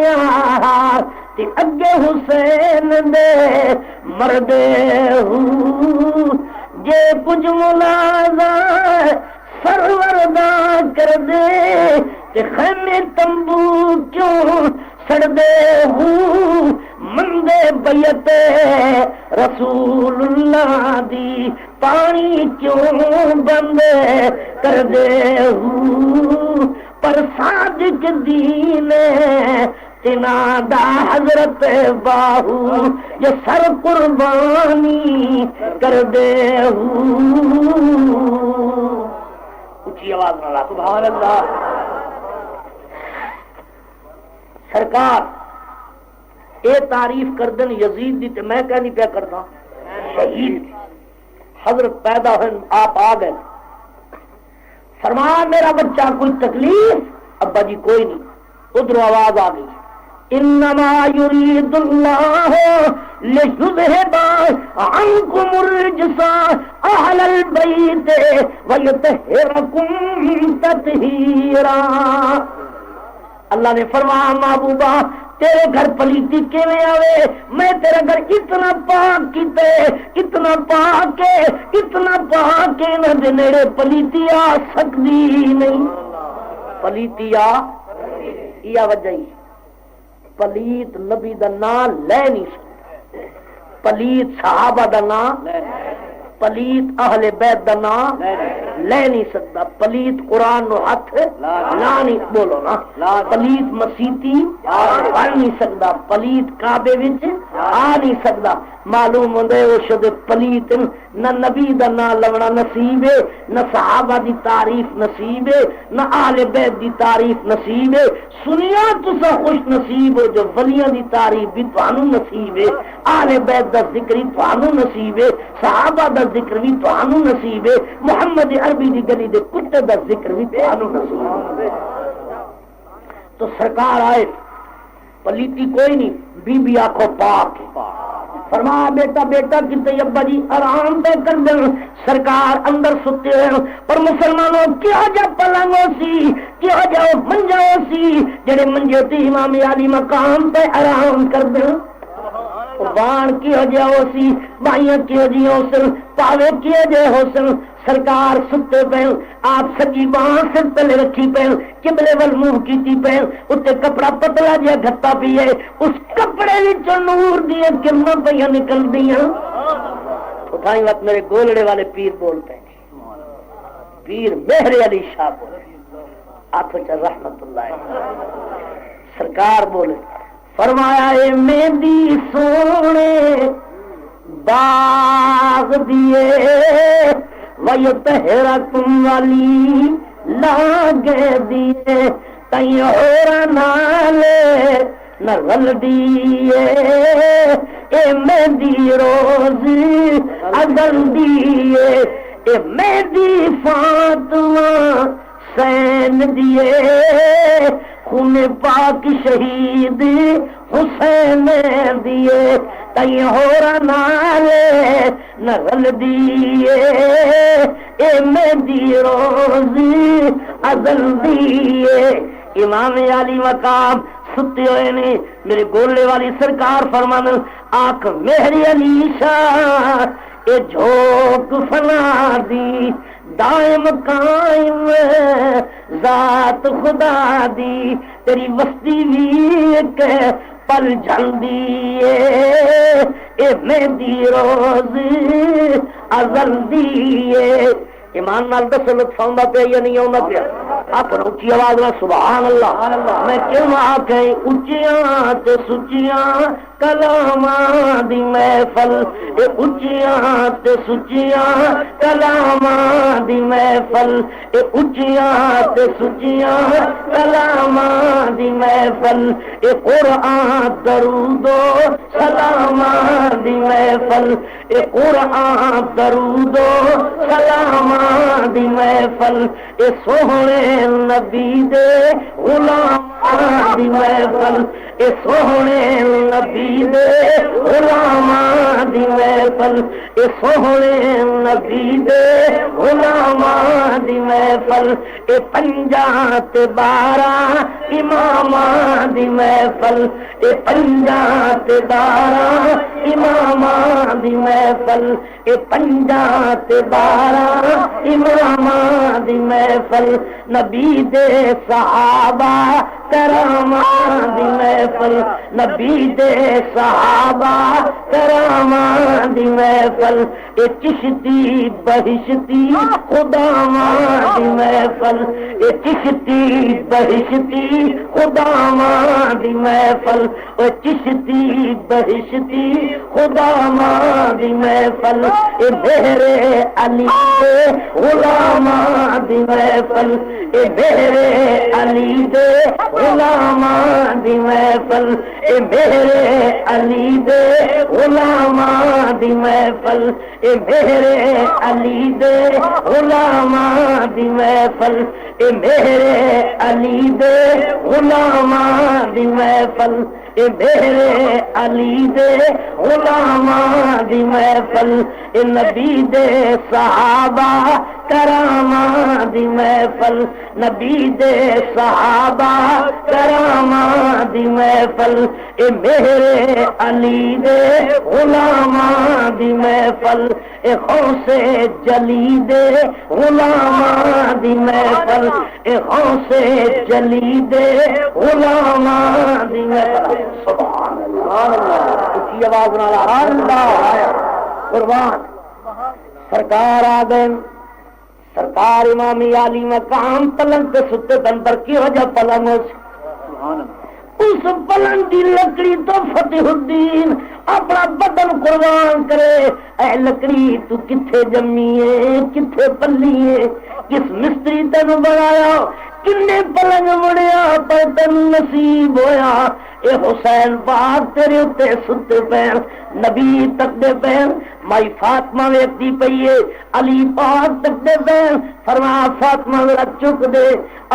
تے اگے حسین دے مردے ہو جے کچھ ملازہ سرور دا کر دے تے خیمے تمبو کیوں سڑ دے ہو مندے بیت رسول اللہ دی پانی کیوں بند کر دے ہو پر صادق دین تنا دا حضرت باہو یہ سر قربانی کر دے ہو اچھی آواز نہ لا سبحان اللہ سرکار اے تعریف کردن یزید دی تے میں کہنی پیا کرنا شہید حضرت پیدا ہوئے آپ آ گئے فرمایا میرا بچہ کوئی تکلیف ابا جی کوئی نہیں ادھر آواز آ گئی انما یرید اللہ لیذھب عنکم الرجس اہل البیت ویطہرکم تطہیرا اللہ نے فرمایا محبوبہ تیرے گھر پلیتی کیویں آوے میں تیرے گھر اتنا پاک کیتے اتنا پاک نہ دے نیڑے پلیتی آ سکتی نہیں پلیتی آ یہ وجہ ہی پلیت نبی دا نام لے نہیں سکتا پلیت صحابہ دا نام پلیت اہل بیت دا نام لے نہیں سکتا پلیت قرآن نو ہاتھ لا نہیں بولو نا پلیت مسیتی پڑھ نہیں سکتا پلیت کعبے وچ آ نہیں سکتا معلوم ہوندے او شد پلیت نہ نبی دا نام لونا نصیب ہے نہ صحابہ دی تعریف نصیب ہے نہ اہل بیت دی تعریف نصیب ہے سنیا تسا خوش نصیب ہو جو ولیاں دی تعریف بھی تانوں نصیب ہے اہل بیت دا ذکر ہی تانوں نصیب ہے صحابہ دا ذکر بھی تانوں نصیب ہے محمد عربی دی گلی دے کتے دا ذکر بھی تانوں نصیب ہے تو سرکار آئے پلیتی کوئی نہیں بی بی آنکھوں پاک فرمایا بیٹا بیٹا کتے ابا جی آرام پہ کر دیں سرکار اندر ستے ہیں پر مسلمانوں کیا جا پلنگوں سی کیا جا منجاؤں سی جڑے منجے تھی امام علی مقام پہ آرام کر دیں بان کیا جا ہو سی بائیاں کیا جی ہو سن پاوے کیا جے ہو سن سرکار ستے پہن آپ سجی بان سے تلے رکھی پہن قبلے وال منہ کیتی پہن اتے کپڑا پتلا جا گھتا پیے اس کپڑے وچوں نور دیا کرنا پہ نکل دیا اٹھائی وقت میرے گولڑے والے پیر بولتے ہیں پیر مہر علی شاہ بولے آپ چل رحمت اللہ سرکار بولے فرمایا اے مہندی سونے باغ دیے ویطہرکم والی لاگے دیے تئی اور نالے نہ غل دیے اے مہندی روزی ادل دیے اے مہندی فاطمہ حسین دیے خون پاک شہید حسین دیے تئی ہور نالے نغل دیے اے مہندی روزی ازل دیے امام علی مقام ستے ہوئے نے میرے گولے والی سرکار فرمان آنکھ مہر علی شاہ اے جھوک فنا دی دائم قائم ذات خدا دی تیری وسطی بھی ایک پل جھندی اے مہندی روز ازل دی ایمان نال دس لطف آؤں پیا یا نہیں آؤں پیا اپنا اچھی آواز میں سبحان اللہ میں کیوں آکھیں اچیاں تے سچیاں کلاماں دی محفل اے اچیاں تے سچیاں کلاماں دی محفل اے اچیاں تے سچیاں کلاماں دی محفل اے قرآن درود و سلاماں دی محفل اے قرآن درود و سلاماں دی محفل اے سوہنے نبی دے غلاماں دی محفل اے سوہنے نبی دے غلاماں دی محفل اے سوہنے نبی دے غلاماں دی محفل اے 50 تے 12 اماماں دی محفل اے 50 تے 12 اماماں دی محفل اے 50 تے 12 اماماں دی محفل نبی دے صحابہ کراماں دی محفل نبی دے صحابہ کراماں دی محفل اے چشتی بہشتی خداماں دی محفل اے چشتی بہشتی خداماں دی محفل اے چشتی بہشتی خداماں دی محفل اے میرے علی دے غلاماں دی محفل اے میرے علی دے غلاماں دی محفل اے میرے علی دے غلاماں دی محفل اے میرے علی دے غلاماں دی محفل اے میرے علی دے غلاماں دی محفل اے میرے علی دے غلاماں دی محفل اے نبی دے صحابہ کراماں دی محفل نبی دے صحابہ کراماں دی محفل اے میرے علی دے غلاماں دی محفل اے غوث جلی دے غلاماں دی محفل اے غوث جلی دے غلاماں دی محفل سبحان اللہ اچھی آواز نال اللہ قربان سرکار آ گئے سرکار امامی علی مقام پلنگ پہ ستے دن پر کی وجہ پلنگ اس پلنگ کی لکڑی تو فتح الدین اپنا بدن قربان کرے اے لکڑی تو کتھے جمی ہے کتھے پلی ہے کس مستری تین بنایا کنے پلنگ بڑیا پر تین نصیب ہویا اے حسین پاک تیرے اتے ستے پیر نبی تک دے پیر مائی فاطمہ ویکتی پئیے علی پاک تک دے پیر فرمایا فاطمہ میرا چک دے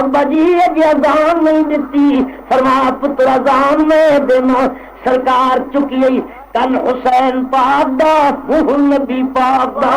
ابا جی اجی اذان نہیں دیتی فرمایا پتر اذان میں دینا سرکار چکی کن حسین پاک دا منہ نبی پاک دا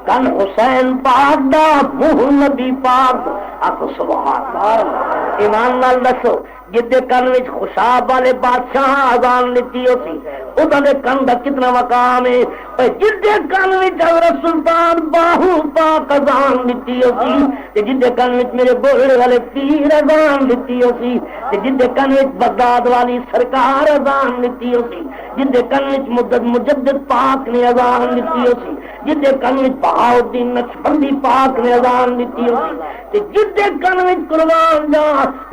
کن حسین پاک دا منہ نبی پاک آخو سبحان اللہ ایمان نال دسو جدے کن وچ خوشاب والے بادشاہ اذان لیتی ہوتی ادھر دے کن دا کتنا مقام ہے اور جدے کن وچ حضرت سلطان باہو پاک اذان لیتی ہوتی تے جدے کن وچ میرے بولنے والے پیر اذان لیتی ہوتی تے جدے کن وچ بغداد والی سرکار اذان لیتی ہوتی جدے کن وچ مجدد پاک نے اذان لیتی ہوتی جدے کن وچ بہاؤدین نقشبندی پاک نے اذان لیتی ہوتی تے جدے کن وچ قربان جا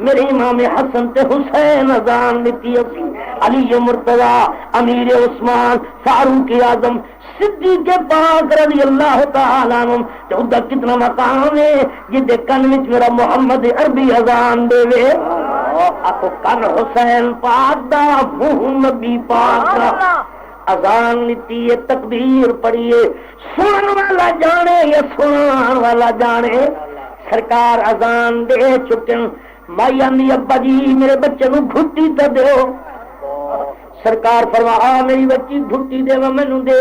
میرے امام حسن تے حسین اذان لیتی ہوتی علی مرتضی امیر عثمان فاروق اعظم صدیق پاک رضی اللہ تعالیٰ عنہ تے ادا کتنا مقام ہے جدے کن وچ میرا محمد عربی اذان دے وے آکو کن حسین پاک دا منہ نبی پاک دا اذان لیتی ہے تکبیر پڑھیے سنن والا جانے یا سنان والا جانے سرکار اذان دے چکن مائی آندی ابا جی میرے بچے نو گھٹی تو دیو سرکار فرما میری بچی گھٹی دے مینوں دے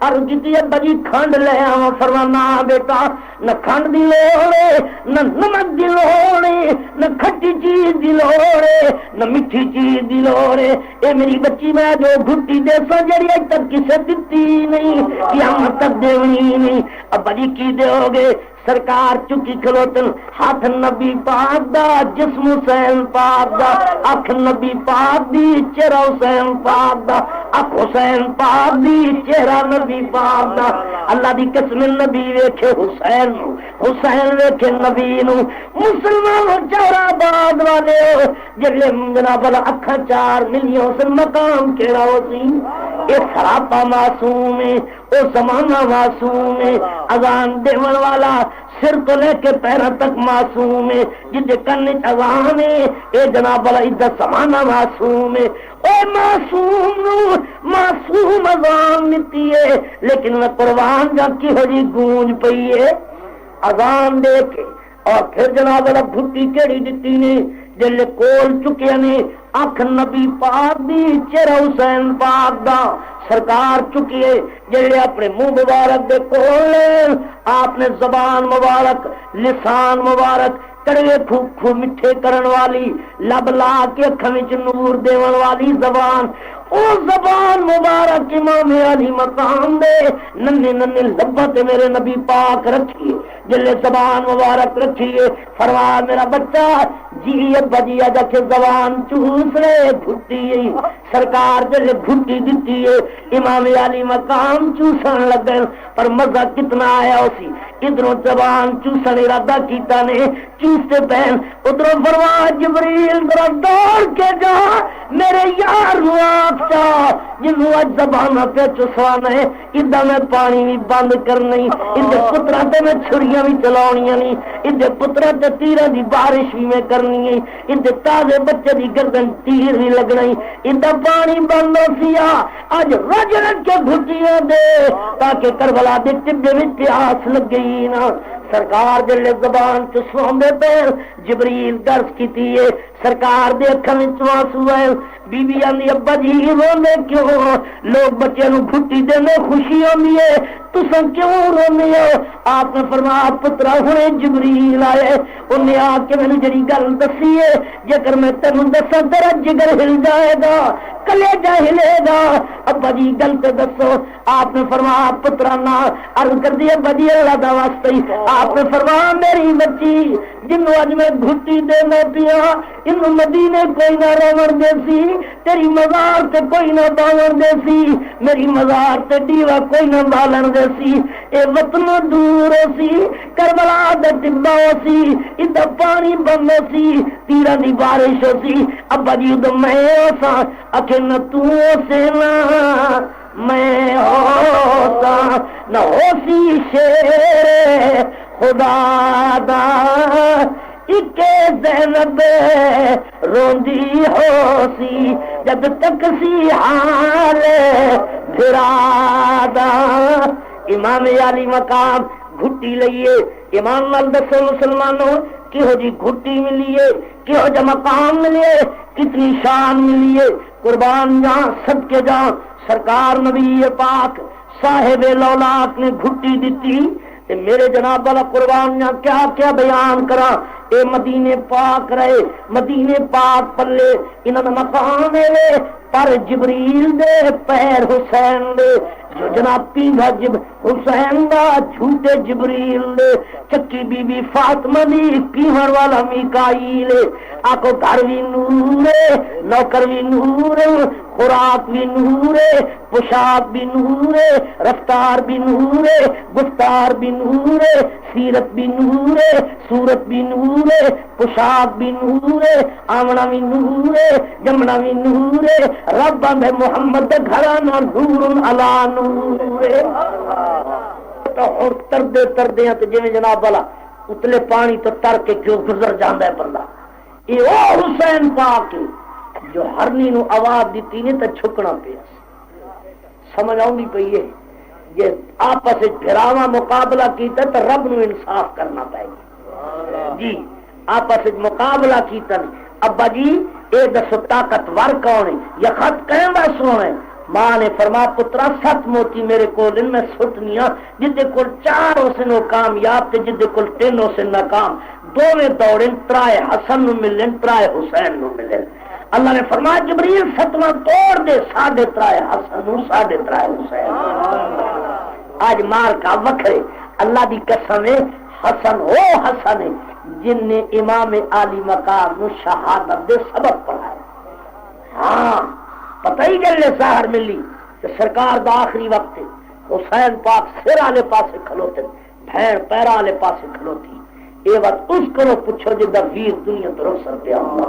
عرض کی ابا جی کھنڈ لے آواں فرما نہ بیٹا نہ کھنڈ دی لوڑ نہ نمک دی لوڑ نہ کھٹی چیز دی لوڑ نہ میٹھی چیز دی لوڑ اے میری بچی میں جو گھٹی دے سا جڑی اج تک کسے دتی نہیں قیامت تک دیونی نہیں ابا جی کی دیو گے سرکار چکی کھلوتن ہاتھ نبی پاک دا جسم حسین پاک دا اکھ نبی پاک دی چہرہ حسین پاک دا اکھ حسین پاک دی چہرہ نبی پاک دا اللہ دی قسم نبی ویکھے حسین نو حسین ویکھے نبی نو مسلمان چہرہ آباد والے جلے جناب اکھاں 4 ملیاں سے مقام کیڑا ہو سی اے سراپا معصوم ہے او زمانہ معصوم ہے اذان دیون والا سر تو لے کے پیروں تک معصوم ہے جدے کن اذان ہے اے جناب ادھر زمانہ معصوم ہے اے معصوم نو معصوم اذان نتی ہے لیکن میں قربان جا کی ہو جی گونج پئی ہے اذان دے کے اور پھر جناب بھٹی کیڑی دتی نے جلے کول چکے نے اکھ نبی پاک دی چہرہ حسین پاک دا سرکار چکیے جلے اپنے منہ مبارک دے کول آپ نے زبان مبارک لسان مبارک کڑوے کھو مٹھے کرن والی لب لا کے اکھاں وچ نور دیون والی زبان او زبان مبارک امام علی مقام دے ننے ننے لباں تے میرے نبی پاک رکھیے جلے زبان مبارک رکھیے فرما میرا بچہ جی ابا جی اجا کے زبان چوس رہے گھٹی سرکار جلے گھٹی دیتی ہے امام علی مقام چوسن لگے پر مزہ کتنا آیا اسی ادھروں زبان چوسن ارادہ کیتا نے چوستے پہن ادھروں فرما جبریل ذرا دوڑ کے جا میرے یار آپ چاہ جنہوں اج زبان پہ چسوانا ہے ادھا میں پانی بھی بند کرنی ادھے پترہ تے میں چھڑیاں بھی چلاؤنیاں نہیں ادھے پترہ تے تیرہ دی بارش بھی میں کرنی ہے ادھے تازے بچے دی گردن تیر بھی لگنی ادھا پانی بند ہو سیا آج رج رج کے گھٹیاں دے تاکہ کربلا دے ٹبے میں پیاس لگ گئی نا سرکار جلے زبان چسوان دے پیر جبریل درس کی تیئے سرکار دے اکھاں وچ آنسو ہے بی بی آندی ابا جی رونے کیوں لوگ بچے نو گھٹی دینے خوشی ہوندی ہے تساں کیوں رونے ہو آپ نے فرمایا پترا ہوئے جبریل آئے انہیں آ کے میں نے جڑی گل دسی ہے جے کر میں تینوں دساں تیرا جگر ہل جائے گا کلیجہ ہلے گا ابا جی گل تے دسو آپ نے فرمایا پترا نہ عرض کر دی ابا جی اللہ دا واسطے آپ نے فرمایا میری بچی جنوں اج میں گھٹی دینا پیا انہوں مدینے کوئی نہ رون دے سی تیری مزار تے کوئی نہ باون دے سی میری مزار تے دیوا کوئی نہ بالن دے سی اے وطن دور سی کربلا دے ٹبا سی ادھا پانی بند سی تیرا دی بارش سی ابا جی ادھا میں ہوسا اکھے نہ تو سے نہ میں ہوسا نہ ہوسی شیر خدا دا اکے زینب روندی ہو سی جب تک سی حال بھرادا امام علی مقام گھٹی لئیے ایمان نال دسو مسلمانوں کی ہو جی گھٹی ملیے کی ہو جا مقام ملیے کتنی شان ملیے قربان جان صدقے جان سرکار نبی پاک صاحب لولاک نے گھٹی دیتی تے میرے جناب والا قربان جان کیا کیا بیان کرا اے مدینے پاک رہے مدینے پاک پلے انہاں دا مقام ہے پر جبریل دے پیر حسین دے جو جناب پیگا جب حسین دا جھوٹے جبریل دے چکی بی بی فاطمہ دی پیہر والا میکائیل آکو گھر بھی نور ہے نوکر بھی نور ہے خوراک بھی نور ہے پوشاک بھی نور ہے رفتار بھی نور ہے گفتار بھی نور ہے سیرت بھی نور ہے صورت بھی نور ہے پوشاک بھی نور ہے آمنا بھی نور ہے جمنا بھی نور ہے رب میں محمد گھرانا نور علا نور ہے اور تردے تردے ہیں تو جنہیں جناب والا اتلے پانی تو تر کے کیوں گزر جاندہ ہے بندہ یہ او حسین پاک جو ہرنی نو آواز دیتی نہیں تو چھکنا پیا سمجھ آؤں گی پئی ہے یہ آپس بھراواں مقابلہ کیتا تو رب نو انصاف کرنا پائے گا جی آپس مقابلہ کیتا نہیں ابا جی اے دسو طاقتور کون ہے یا خط کہندا سونے ماں نے فرمایا پترا 7 موتی میرے کول ان میں سٹنیاں جدے کول 4 ہو سے نو کامیاب تے جدے کول 3 ہو سے ناکام دوویں دوڑن ترائے حسن نو ملن ترائے حسین نو ملن اللہ نے فرمایا جبریل 7واں توڑ دے 3.5 حسن نو 3.5 حسین آج مار کا وکھرے اللہ دی قسم ہے حسن وہ حسن ہے جن نے امام عالی مقام نو شہادت دے سبق پڑھایا. ہاں پتہ ہی گلے ظاہر ملی کہ سرکار دا آخری وقت ہے. حسین پاک سر والے پاسے کھلوتے, بھین پیرا والے پاسے کھلوتی. یہ وقت اس کرو پوچھو جدا ویر دنیا تو رخصت پہ آتا.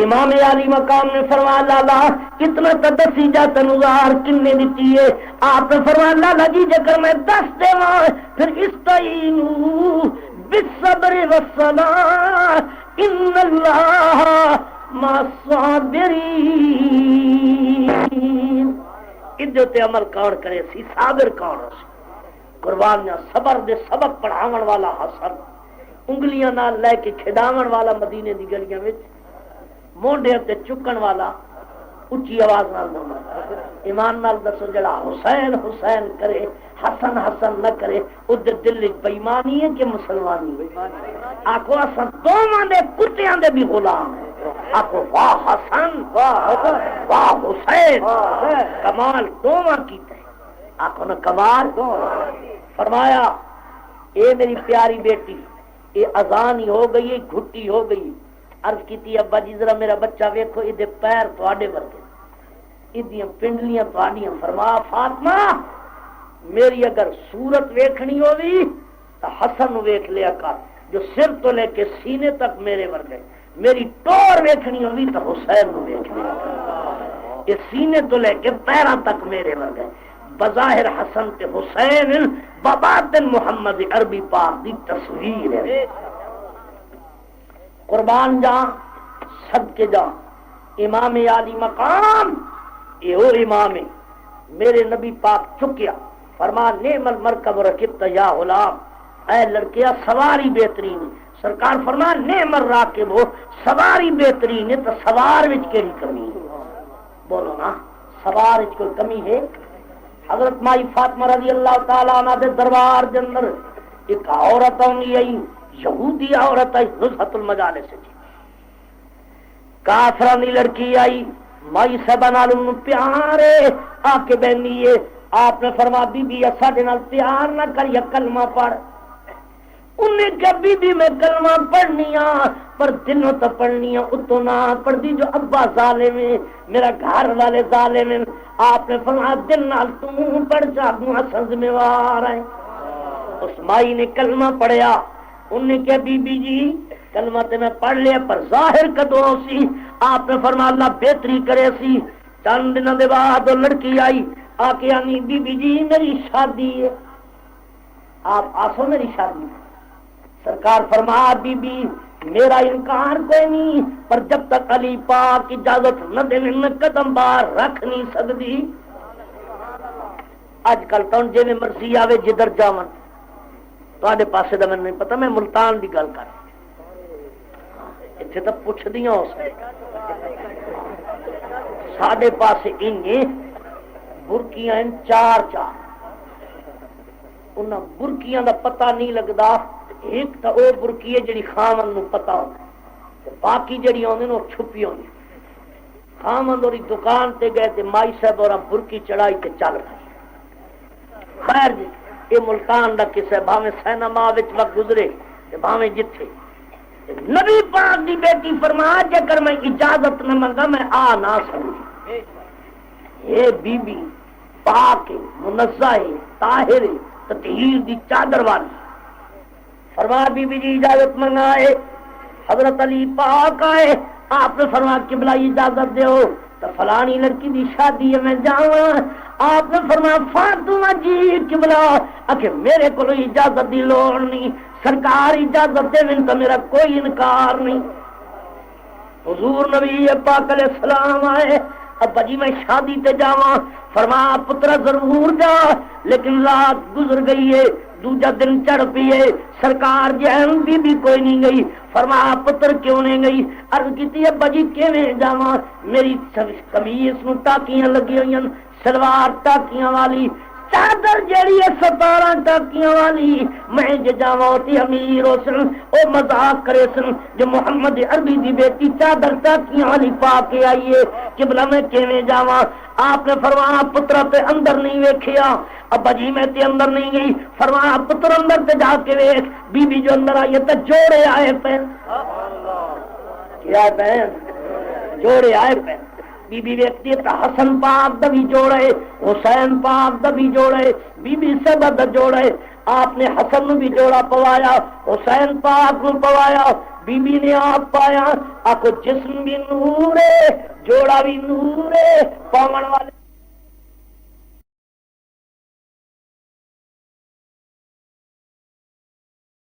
امام عالی مقام نے فرمایا لالا کتنا تدسی جا تنوار کنے دیتی ہے. آپ نے فرمایا لالا جی جگر میں 10 دیواں پھر استعینوا بالصبر والصلاۃ ان اللہ مع الصابرین. ادھر عمل کون کرے سی, صابر کون سی. قربانیاں صبر دے سبق پڑھاون والا حسن, انگلیاں نال لے کے کھڈاون والا مدینے دی گلیاں وچ, مونڈے تے چکن والا اچھی آواز نال بولنا. ایمان نال دسو جڑا حسین حسین کرے حسن حسن نہ کرے ادھر دل وچ بے ایمانی ہے کہ مسلمانی ہے؟ آکھو اساں دوواں دے کتیاں دے بھی غلام ہیں. آکھو واہ حسن واہ حسین, کمال دوواں کیتے. آکھو نا کمال. فرمایا اے میری پیاری بیٹی یہ اذان ہی ہو گئی, گھٹی ہو گئی. عرض کیتی ابا جی ذرا میرا بچہ ویکھو ادے پیر تواڈے ورگے, ادیاں پنڈلیاں تواڈیاں. فرمایا فاطمہ میری اگر صورت ویکھنی ہووی تو حسن نو ویکھ لیا کر جو سر تو لے کے سینے تک میرے ورگے. میری ٹور ویکھنی ہووی تو حسین نو ویکھ لیا کر یہ سینے تو لے کے پیراں تک میرے ورگے. بظاہر حسن تے حسین بباطن محمد عربی پاک دی تصویر ہے. قربان جاں صدقے جاں امام عالی مقام یہ وہ امام ہے. میرے نبی پاک چکیا فرما نعم المرکب رکبت یا غلام, اے لڑکیا سواری بہترین. سرکار فرما نعم الراکب ہو, سواری بہترین ہے تو سوار وچ کیڑی کمی ہے؟ بولو نا سوار وچ کوئی کمی ہے؟ حضرت مائی فاطمہ رضی اللہ تعالیٰ عنہ دے دربار دے اندر ایک عورت آئی, یہودی عورت آئی, نزہت المجالس سے کافرانی لڑکی آئی, مائی صاحبہ نال پیارے آ کے بہنی ہے. آپ نے فرما بی بی ساڈے نال پیار نہ کر یا کلمہ پڑھ. انہیں کہا بی بی میں کلمہ پڑھنی پر دنوں تو پڑھنی اتوں نہ پڑھتی جو ابا ظالم ہے میرا گھر والے ظالم ہے. آپ نے فرمایا دن نال تم پڑھ جاگوں اصل ذمہ ہے. اس مائی نے کلمہ پڑھیا. انہیں کہا بی بی جی کلمہ تے میں پڑھ لیا پر ظاہر کدوں سی؟ آپ نے فرمایا اللہ بہتری کرے سی. چند دنوں دے بعد وہ لڑکی آئی آ کے آنی بی بی جی میری شادی ہے. آپ آسو میری شادی. سرکار فرمایا بی بی میرا انکار کوئی نہیں پر جب تک علی پاک اجازت نہ دے میں قدم باہر رکھ نہیں سکتی. اج کل تو جی مرضی آوے جدھر جاون تواڈے پاسے دا مینوں نہیں پتا. میں ملتان دی گل کر اتنے تو پوچھ دیاں اس ساڈے پاسے برکیاں 4 انہاں برکیاں دا پتہ نہیں لگدا. ایک تو وہ برکی ہے جڑی خامن نو پتا ہوتا, باقی جڑی آدھے وہ چھپی ہوتی. خامن اور دکان تے گئے تے مائی صاحب اور برکی چڑھائی تے چل گئی. خیر جی یہ ملتان دا کسے بھاویں سینما وچ وقت گزرے بھاویں جتھے. نبی پاک دی بیٹی فرمایا جے کر میں اجازت نہ منگا میں آ نہ سکوں. اے بی بی پاک منزہ طاہر تطہیر دی چادر والی. فرمایا بی بی جی اجازت منگائے. حضرت علی پاک آئے. آپ نے فرمایا قبلہ اجازت دیو تو فلانی لڑکی دی شادی ہے میں جاؤں. آپ نے فرمایا فاطمہ جی قبلہ کہ میرے کو اجازت دی لوڑ نہیں, سرکار اجازت دے تو میرا کوئی انکار نہیں. حضور نبی پاک علیہ السلام آئے. ابا جی میں شادی تے جاواں. فرمایا پترا ضرور جا لیکن رات گزر گئی ہے دوجا دن چڑھ پیے. سرکار جہن بی کوئی نہیں گئی. فرمایا پتر کیوں نہیں گئی؟ عرض کیتی ابا جی کیویں جاواں میری قمیص نو ٹاکیاں لگی ہوئی, سلوار ٹاکیاں والی, چادر جیڑی ہے 17 ٹاکیاں والی میں جاواں امیر حسن او مذاق کرے سن جو محمد عربی دی بیٹی چادر ٹاکیاں والی پا کے آئیے قبلہ میں کیویں جاواں آپ نے فرمایا پترا تے اندر نہیں ویکھیا ابا جی میں تے اندر نہیں گئی فرمایا پتر اندر تے جا کے ویکھ بی بی جو اندر آئی تے جوڑے آئے پے کیا بہن جوڑے آئے پے بی بی ویکھتی ہے تو حسن پاک دا بھی جوڑے حسین پاک دا بھی جوڑے بی بی سبا دا جوڑے آپ نے حسن نو بھی جوڑا پوایا حسین پاک نو پوایا بی بی نے آپ پایا آکو جسم بھی نور ہے جوڑا بھی نور ہے پاون والے